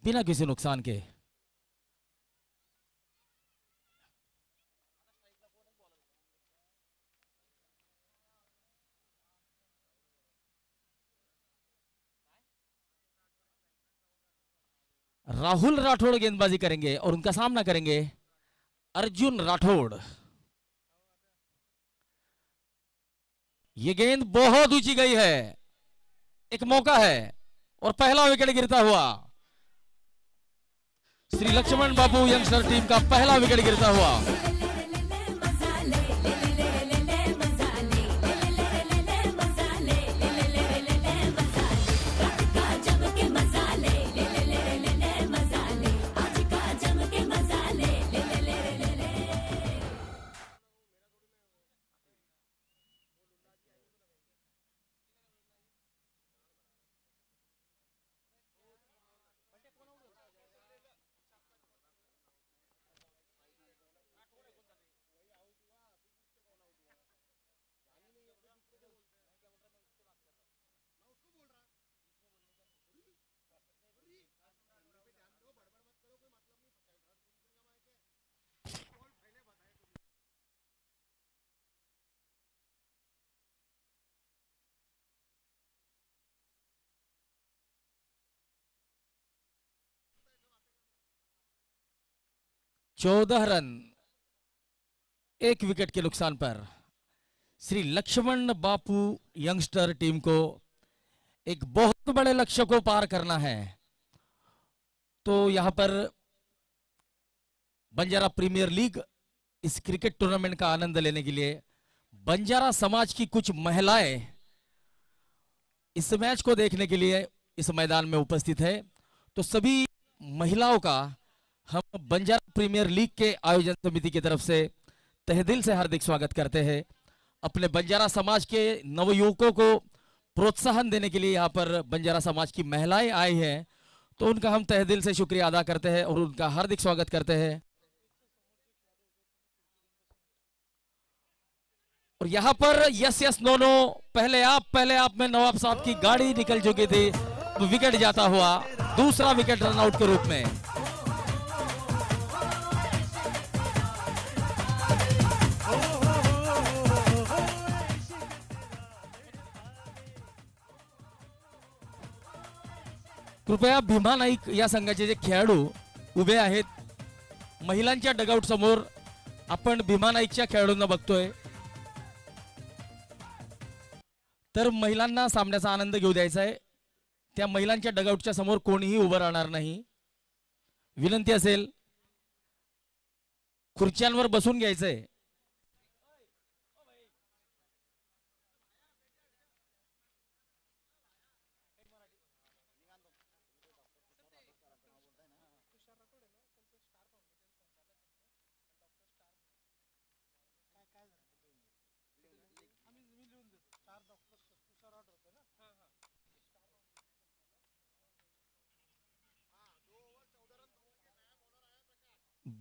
Speaker 1: बिना किसी नुकसान के. राहुल राठौड़ गेंदबाजी करेंगे और उनका सामना करेंगे अर्जुन राठौड़. ये गेंद बहुत ऊंची गई है, एक मौका है और पहला विकेट गिरता हुआ श्री लक्ष्मण बाबू यंगस्टर टीम का पहला विकेट गिरता हुआ. चौदह रन एक विकेट के नुकसान पर श्री लक्ष्मण बापू यंगस्टर टीम को एक बहुत बड़े लक्ष्य को पार करना है. तो यहां पर बंजारा प्रीमियर लीग इस क्रिकेट टूर्नामेंट का आनंद लेने के लिए बंजारा समाज की कुछ महिलाएं इस मैच को देखने के लिए इस मैदान में उपस्थित है. तो सभी महिलाओं का हम बंजारा प्रीमियर लीग के आयोजन समिति की तरफ से तहे दिल से हार्दिक स्वागत करते हैं. अपने बंजारा समाज के नवयुवकों को प्रोत्साहन देने के लिए यहाँ पर बंजारा समाज की महिलाएं आई हैं, तो उनका हम तहे दिल से शुक्रिया अदा करते हैं और उनका हार्दिक स्वागत करते हैं. और यहाँ पर यस यस नो नो पहले आप में नवाब साहब की गाड़ी निकल चुकी थी, तो विकेट जाता हुआ दूसरा विकेट रनआउट के रूप में. कृपया भीमा नाईक या संघाचे जे खेळाडू उभे आहेत महिलांच्या डगआउट समोर आपण भीमा नाईकच्या खेळाडूंना बघतोय, तर महिलांना सामन्याचा आनंद घेऊ द्यायचा आहे. त्या महिलांच्या डगआउटच्या समोर कोणीही उभं राहणार नाही. विनंती असेल खुर्च्यांवर बसून घ्यायचंय.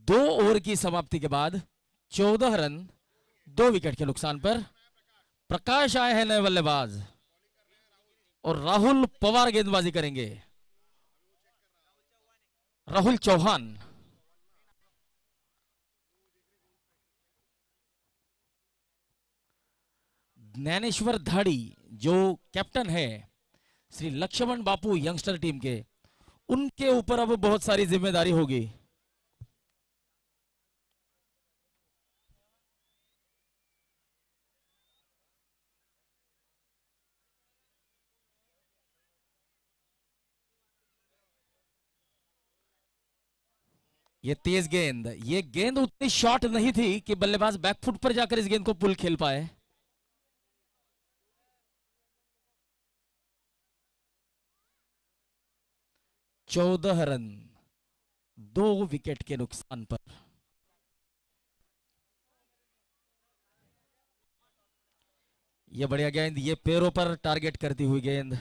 Speaker 1: दो ओवर की समाप्ति के बाद 14 रन 2 विकेट के नुकसान पर प्रकाश आए हैं नए बल्लेबाज और राहुल पवार गेंदबाजी करेंगे. राहुल चौहान. ज्ञानेश्वर धाड़ी जो कैप्टन है श्री लक्ष्मण बापू यंगस्टर टीम के, उनके ऊपर अब बहुत सारी जिम्मेदारी होगी. ये तेज गेंद, ये गेंद उतनी शॉर्ट नहीं थी कि बल्लेबाज बैकफुट पर जाकर इस गेंद को पुल खेल पाए. चौदह रन 2 विकेट के नुकसान पर. यह बढ़िया गेंद, ये पैरों पर टारगेट करती हुई गेंद.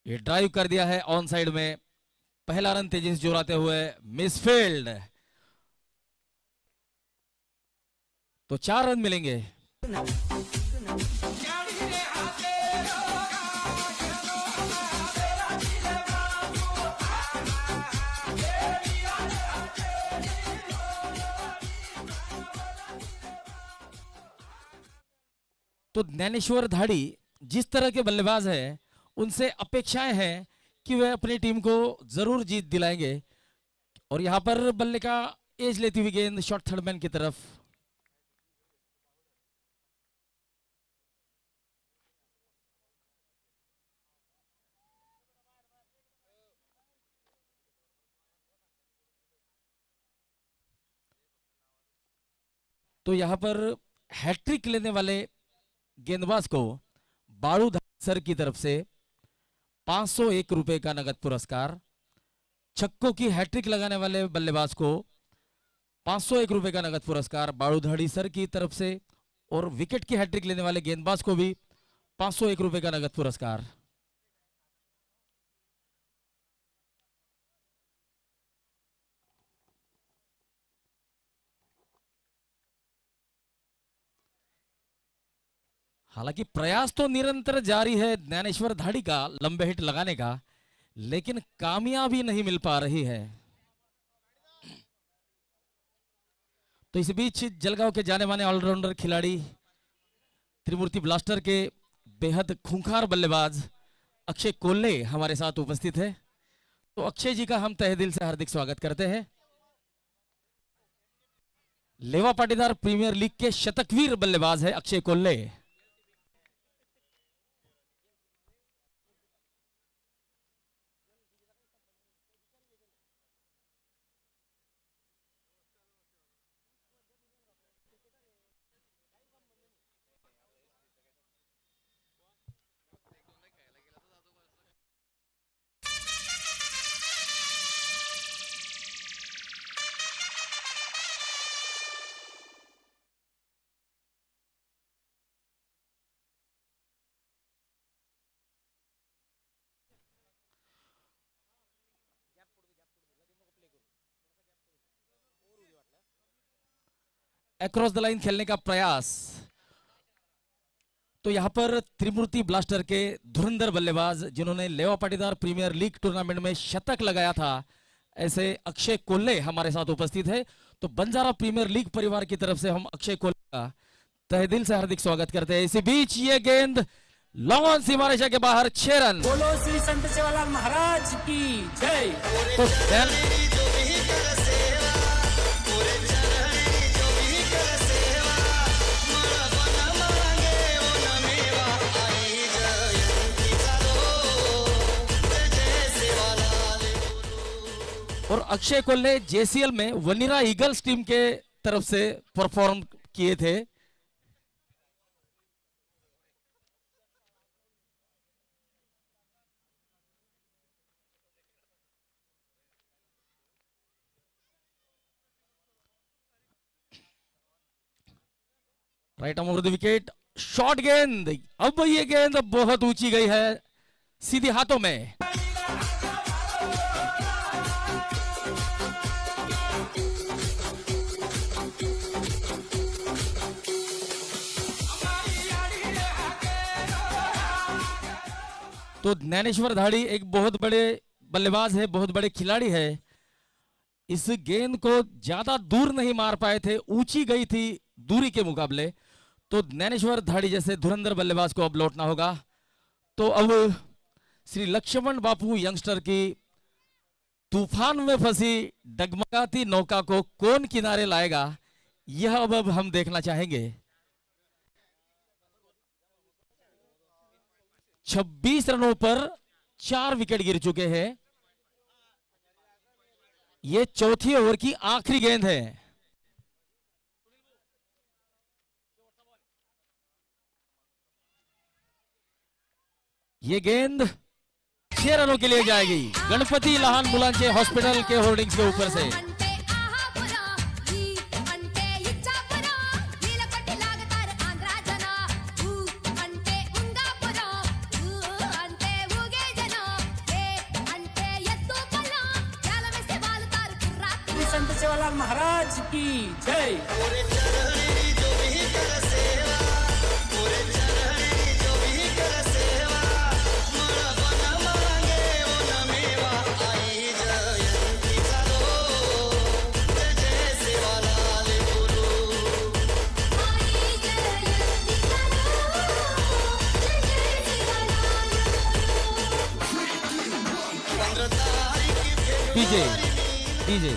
Speaker 1: ये ड्राइव कर दिया है ऑन साइड में. पहला रन तेजी से जोराते हुए मिसफील्ड, तो 4 रन मिलेंगे. तो ज्ञानेश्वर धाड़ी जिस तरह के बल्लेबाज है, उनसे अपेक्षाएं हैं कि वे अपनी टीम को जरूर जीत दिलाएंगे. और यहां पर बल्ले का एज लेती हुई गेंद शॉर्ट थर्ड मैन की तरफ. तो यहां पर हैट्रिक लेने वाले गेंदबाज को बाड़ू सर की तरफ से 501 रुपए का नगद पुरस्कार. छक्कों की हैट्रिक लगाने वाले बल्लेबाज को 501 रुपए का नगद पुरस्कार बाड़ूधाड़ी सर की तरफ से. और विकेट की हैट्रिक लेने वाले गेंदबाज को भी 501 रुपए का नगद पुरस्कार. हालांकि प्रयास तो निरंतर जारी है ज्ञानेश्वर धाड़ी का लंबे हिट लगाने का, लेकिन कामयाबी नहीं मिल पा रही है. तो इस बीच जलगांव के जाने माने ऑलराउंडर खिलाड़ी त्रिमूर्ति ब्लास्टर के बेहद खूंखार बल्लेबाज अक्षय कोल्ले हमारे साथ उपस्थित है. तो अक्षय जी का हम तहे दिल से हार्दिक स्वागत करते हैं. लेवा पाटीदार प्रीमियर लीग के शतकवीर बल्लेबाज है अक्षय कोल्ले. अक्रॉस द लाइन खेलने का प्रयास। तो यहां पर त्रिमूर्ति ब्लास्टर के धुरंधर बल्लेबाज जिन्होंने लेवा पाटीदार प्रीमियर लीग टूर्नामेंट में शतक लगाया था, ऐसे अक्षय कोल्हे हमारे साथ उपस्थित है। तो बंजारा प्रीमियर लीग परिवार की तरफ से हम अक्षय कोल्हे का तहे दिल से हार्दिक स्वागत करते हैं। इसी बीच ये गेंद लॉन्ग ऑन सीमा रेखा के बाहर 6 रन।
Speaker 4: बोलो श्री संत सेवालाल महाराज की जय।
Speaker 1: तो और अक्षय कोल्हे जेसीएल में वनीरा ईगल्स टीम के तरफ से परफॉर्म किए थे। Right arm over the wicket, short गेंद। अब ये गेंद बहुत ऊंची गई है, सीधे हाथों में। तो ज्ञानेश्वर धाड़ी एक बहुत बड़े बल्लेबाज है, बहुत बड़े खिलाड़ी है। इस गेंद को ज्यादा दूर नहीं मार पाए थे, ऊंची गई थी दूरी के मुकाबले। तो ज्ञानेश्वर धाड़ी जैसे धुरंधर बल्लेबाज को अब लौटना होगा। तो अब श्री लक्ष्मण बापू यंगस्टर की तूफान में फंसी डगमगाती नौका को कौन किनारे लाएगा, यह अब हम देखना चाहेंगे। 26 रनों पर 4 विकेट गिर चुके हैं। यह चौथी ओवर की आखिरी गेंद है। यह गेंद 6 रनों के लिए जाएगी, गणपति लहान मुलांचे हॉस्पिटल के होर्डिंग्स के ऊपर से।
Speaker 4: संत सेवालाल महाराज की जय।
Speaker 1: डीजे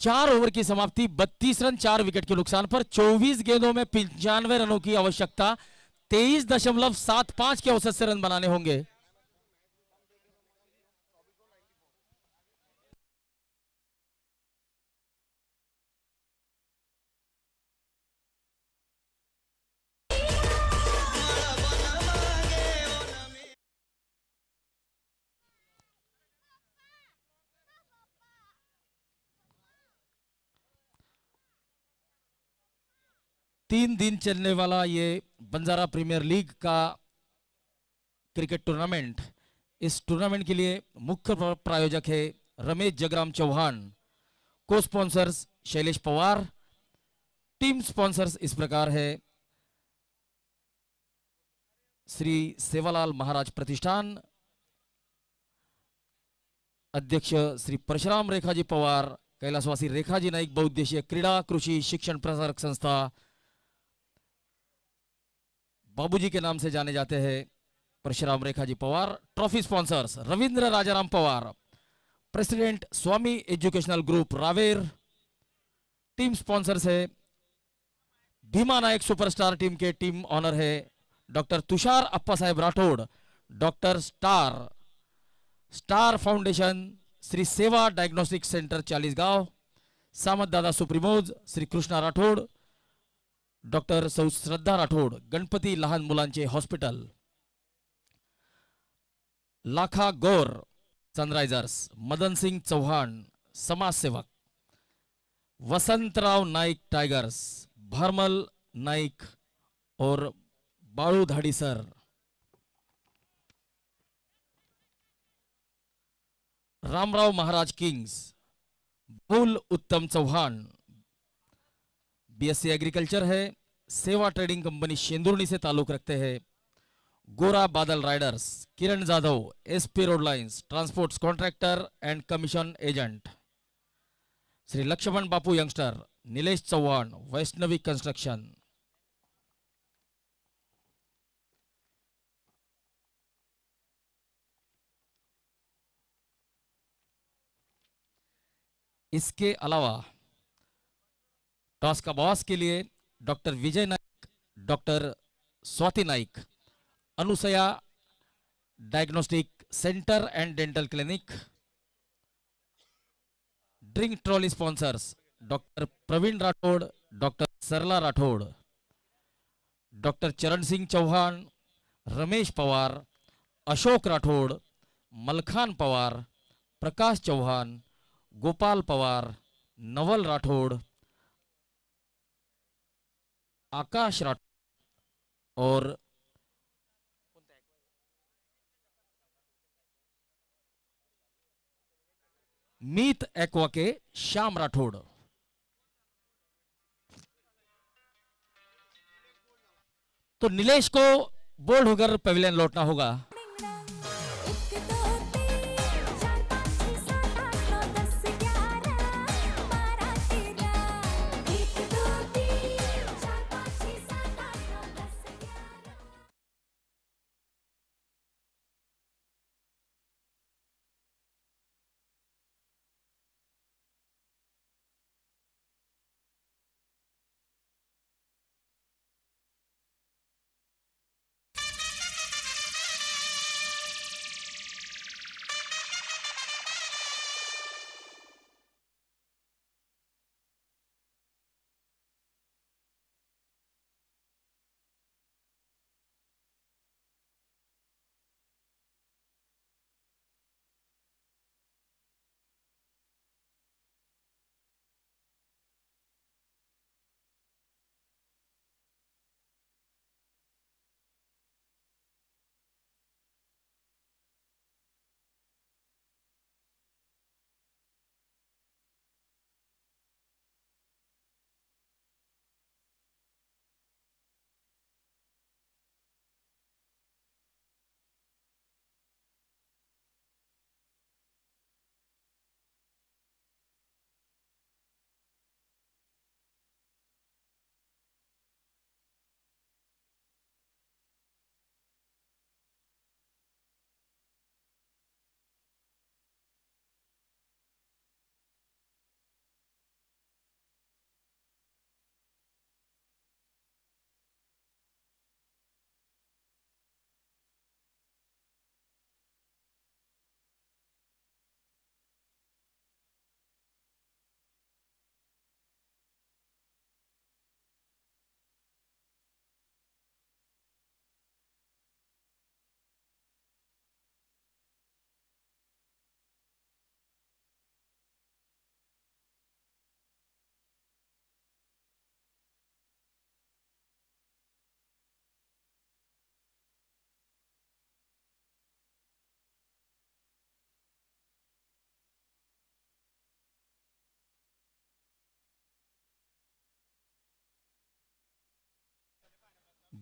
Speaker 1: 4 ओवर की समाप्ति, 32 रन 4 विकेट के नुकसान पर। 24 गेंदों में 95 रनों की आवश्यकता, 23.75 के औसत से रन बनाने होंगे। तीन दिन चलने वाला ये बंजारा प्रीमियर लीग का क्रिकेट टूर्नामेंट, इस टूर्नामेंट के लिए मुख्य प्रायोजक है रमेश जगराम चौहान, को sponsors Shailesh Pawar, team sponsors इस प्रकार है श्री सेवालाल महाराज प्रतिष्ठान, अध्यक्ष श्री परशुराम रेखाजी पवार, कैलाशवासी रेखाजी नाईक बहुउद्देशीय क्रीडा कृषि शिक्षण प्रसारक संस्था, बाबूजी के नाम से जाने जाते हैं Parshuram Rekhaji Pawar. Trophy sponsors Ravindra Rajaram Pawar, president Swami educational group Raver. Team sponsors है भीमा नायक सुपरस्टार टीम के टीम ऑनर है doctor Tushar Appa Saheb Rathod, doctor star foundation, Shri Seva diagnostic centre 40 गांव, सामत दादा सुप्रीमोज श्री कृष्णा राठौड़, डॉक्टर सौ श्रद्धा राठौड़, गणपति लहान मुलांचे हॉस्पिटल, लाखा गौर सनराइजर्स, मदन सिंह चौहान समाज सेवक, वसंतराव नाइक टाइगर्स, भरमल नाइक और बाळू धाड़ी सर। रामराव महाराज किंग्स, बहुल उत्तम चौहान बीएससी एग्रीकल्चर है, सेवा ट्रेडिंग कंपनी शेंदुर्णी से ताल्लुक रखते हैं। Gora Badal riders Kiran Jadhav SP road lines transports contractor and commission agent. Shri Lakshman Bapu youngster Nilesh Chauhan Vaishnavi construction. इसके अलावा टॉस का बॉस के लिए doctor Vijay Naik, doctor Swati Naik, Anusaya diagnostic centre and dental clinic. Drink trolley sponsors doctor Pravin Rathod, doctor Sarla Rathod, doctor Charan Singh Chauhan, Ramesh Pawar, Ashok Rathore, Malkhan Pawar, प्रकाश चौहान, गोपाल पवार, नवल राठौड़, आकाश राठौड़ और मीत एक्वा के श्याम राठौड़। तो नीलेश को बोल्ड होकर पवेलियन लौटना होगा।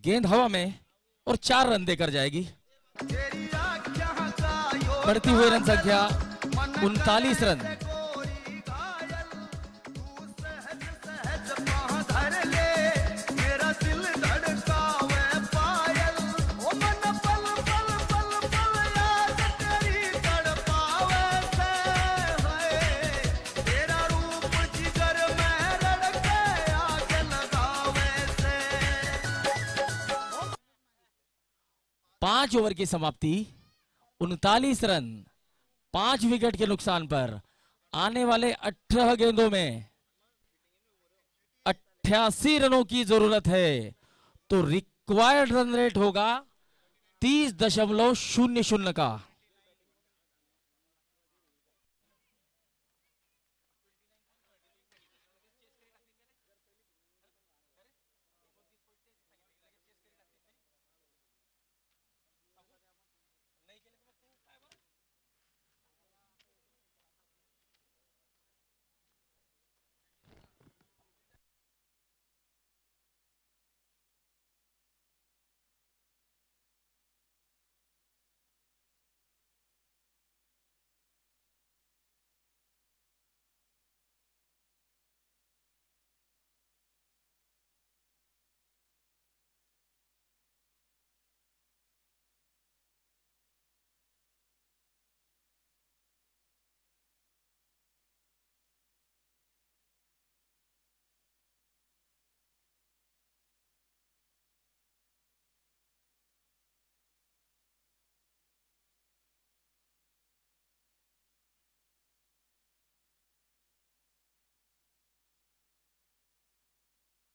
Speaker 1: गेंद हवा में और 4 रन देकर जाएगी। बढ़ती हुई रन संख्या 39 रन। पांच ओवर की समाप्ति, 39 रन, 5 विकेट के नुकसान पर आने वाले 18 गेंदों में 88 रनों की जरूरत है। तो रिक्वायर्ड रन रेट होगा 30.00 का।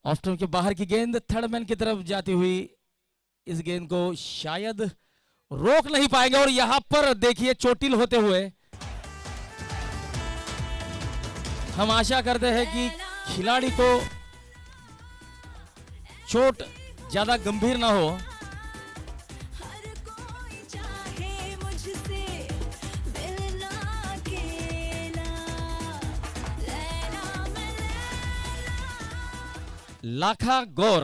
Speaker 1: ऑफ स्टंप के बाहर की गेंद थर्ड मैन की तरफ जाती हुई, इस गेंद को शायद रोक नहीं पाएंगे और यहां पर देखिए चोटिल होते हुए हम आशा करते हैं कि खिलाड़ी को चोट ज्यादा गंभीर ना हो। लाखा गौर,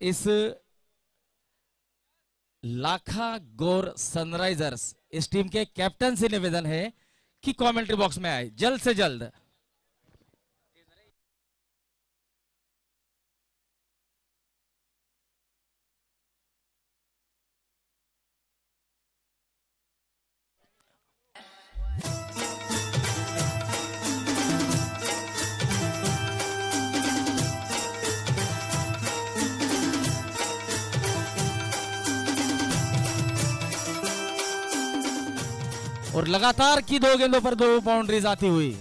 Speaker 1: इस लाखा गौर सनराइजर्स इस टीम के कैप्टन से निवेदन है कि कमेंट्री बॉक्स में आए जल्द से जल्द। और लगातार की 2 गेंदों पर 2 बाउंड्रीज आती हुई।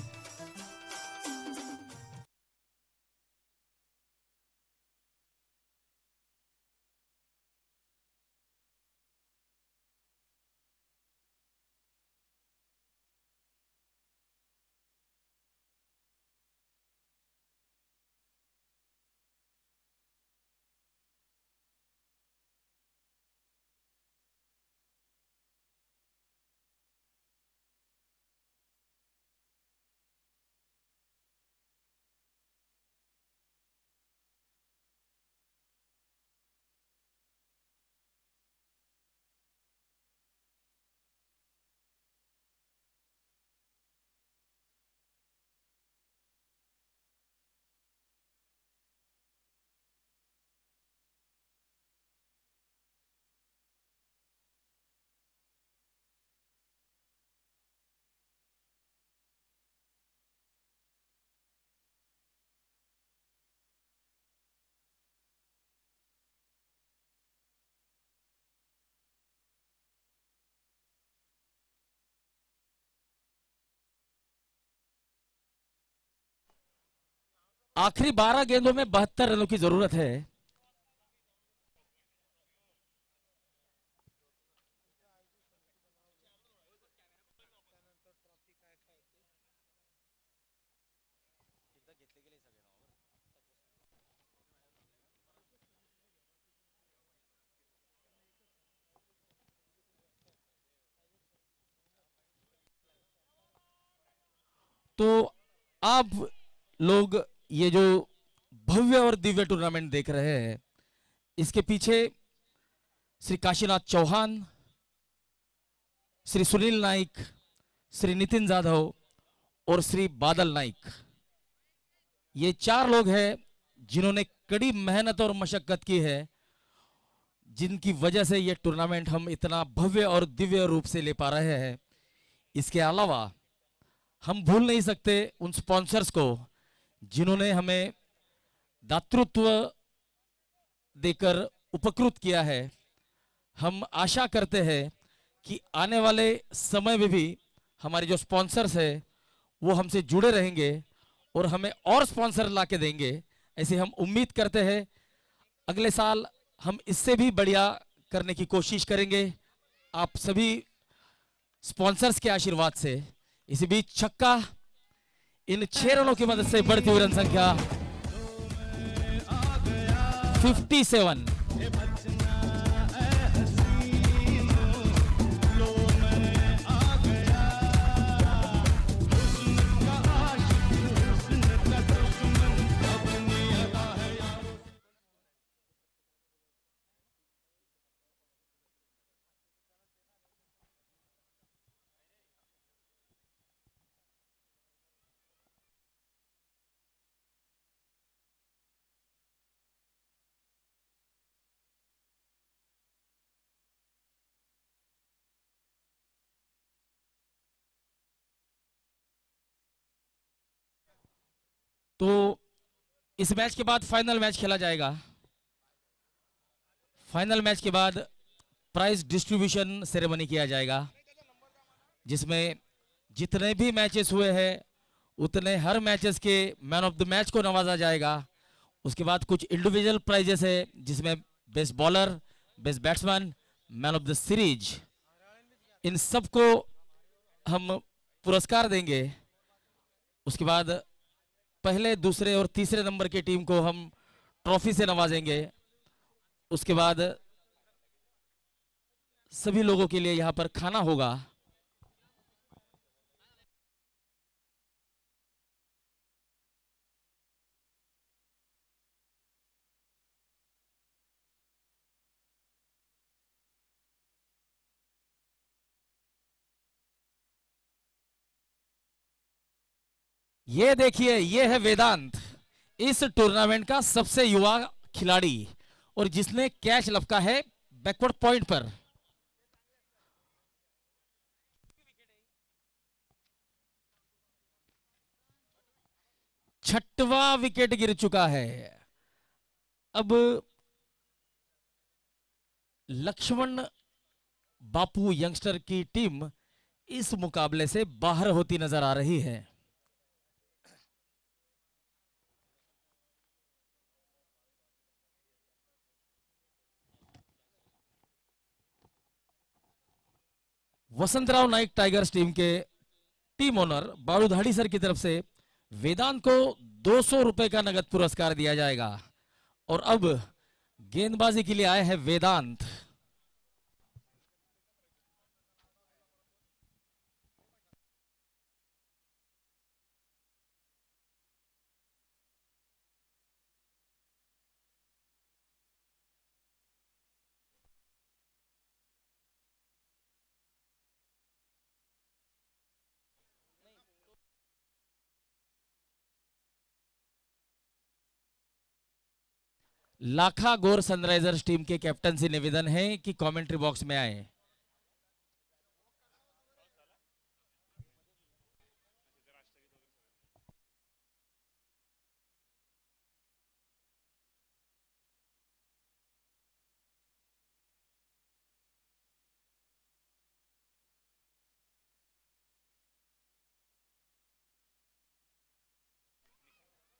Speaker 1: आखिरी 12 गेंदों में 72 रनों की जरूरत है। तो आप लोग ये जो भव्य और दिव्य टूर्नामेंट देख रहे हैं, इसके पीछे श्री काशीनाथ चौहान, श्री सुनील नाइक, श्री नितिन जाधव और श्री बादल नाइक, ये 4 लोग हैं जिन्होंने कड़ी मेहनत और मशक्कत की है, जिनकी वजह से ये टूर्नामेंट हम इतना भव्य और दिव्य रूप से ले पा रहे हैं। इसके अलावा हम भूल नहीं सकते उन स्पॉन्सर्स को जिन्होंने हमें दातृत्व देकर उपकृत किया है। हम आशा करते हैं कि आने वाले समय में भी हमारे जो स्पॉन्सर्स है वो हमसे जुड़े रहेंगे और हमें और स्पॉन्सर ला के देंगे, ऐसे हम उम्मीद करते हैं। अगले साल हम इससे भी बढ़िया करने की कोशिश करेंगे आप सभी स्पॉन्सर्स के आशीर्वाद से। इसी बीच छक्का, इन 6 रनों की मदद से बढ़ती हुई रन संख्या 57। तो इस मैच के बाद फाइनल मैच खेला जाएगा। फाइनल मैच के बाद प्राइज डिस्ट्रीब्यूशन सेरेमनी किया जाएगा, जिसमें जितने भी मैचेस हुए हैं उतने हर मैचेस के मैन ऑफ द मैच को नवाजा जाएगा। उसके बाद कुछ इंडिविजुअल प्राइजेस है जिसमें best bowler, best batsman, man of the series, इन सबको हम पुरस्कार देंगे। उसके बाद पहले, दूसरे और तीसरे नंबर की टीम को हम ट्रॉफी से नवाजेंगे। उसके बाद सभी लोगों के लिए यहां पर खाना होगा। ये देखिए, ये है वेदांत, इस टूर्नामेंट का सबसे युवा खिलाड़ी और जिसने कैच लपका है बैकवर्ड पॉइंट पर। छठवां विकेट गिर चुका है। अब लक्ष्मण बापू यंगस्टर की टीम इस मुकाबले से बाहर होती नजर आ रही है। वसंतराव नाइक टाइगर्स टीम के टीम ओनर बारूधाड़ी सर की तरफ से वेदांत को 200 रुपए का नगद पुरस्कार दिया जाएगा। और अब गेंदबाजी के लिए आए हैं वेदांत। लाखा गोर सनराइजर्स टीम के कैप्टन से निवेदन है कि कमेंट्री बॉक्स में आए।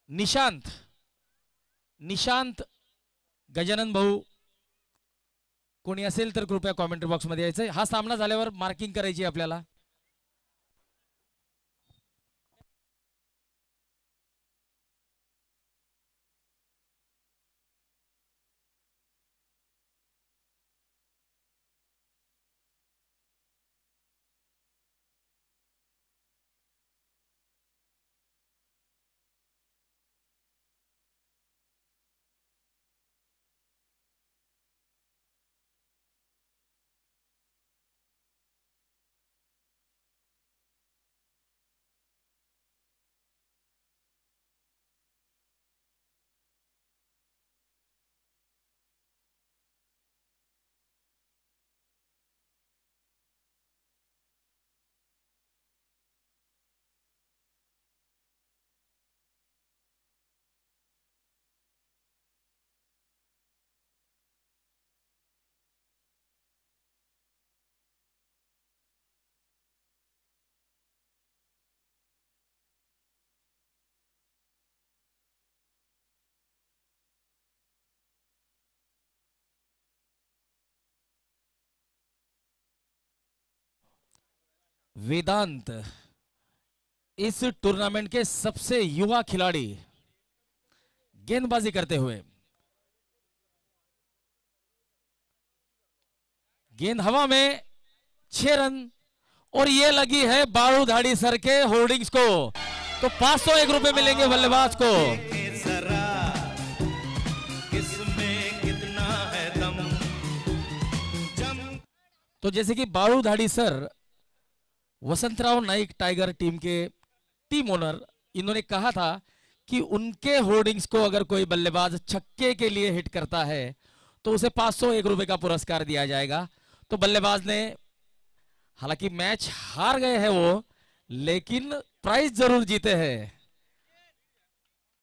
Speaker 1: निशांत, निशांत गजानन भाऊ कोणी असेल तर कृपया कॉमेंट्री बॉक्स मध्ये यायचं। हा सामना झाल्यावर मार्किंग करायची आपल्याला। वेदांत इस टूर्नामेंट के सबसे युवा खिलाड़ी गेंदबाजी करते हुए, गेंद हवा में 6 रन और ये लगी है बारूधाड़ी सर के होर्डिंग्स को, तो 501 रुपए मिलेंगे बल्लेबाज को। तो जैसे कि बारूधाड़ी sir Vasantrao Naik Tiger team के टीम ओनर, इन्होंने कहा था कि उनके होर्डिंग्स को अगर कोई बल्लेबाज छक्के के लिए हिट करता है तो उसे 501 रुपए का पुरस्कार दिया जाएगा। तो बल्लेबाज ने, हालांकि मैच हार गए हैं वो, लेकिन प्राइज जरूर जीते हैं।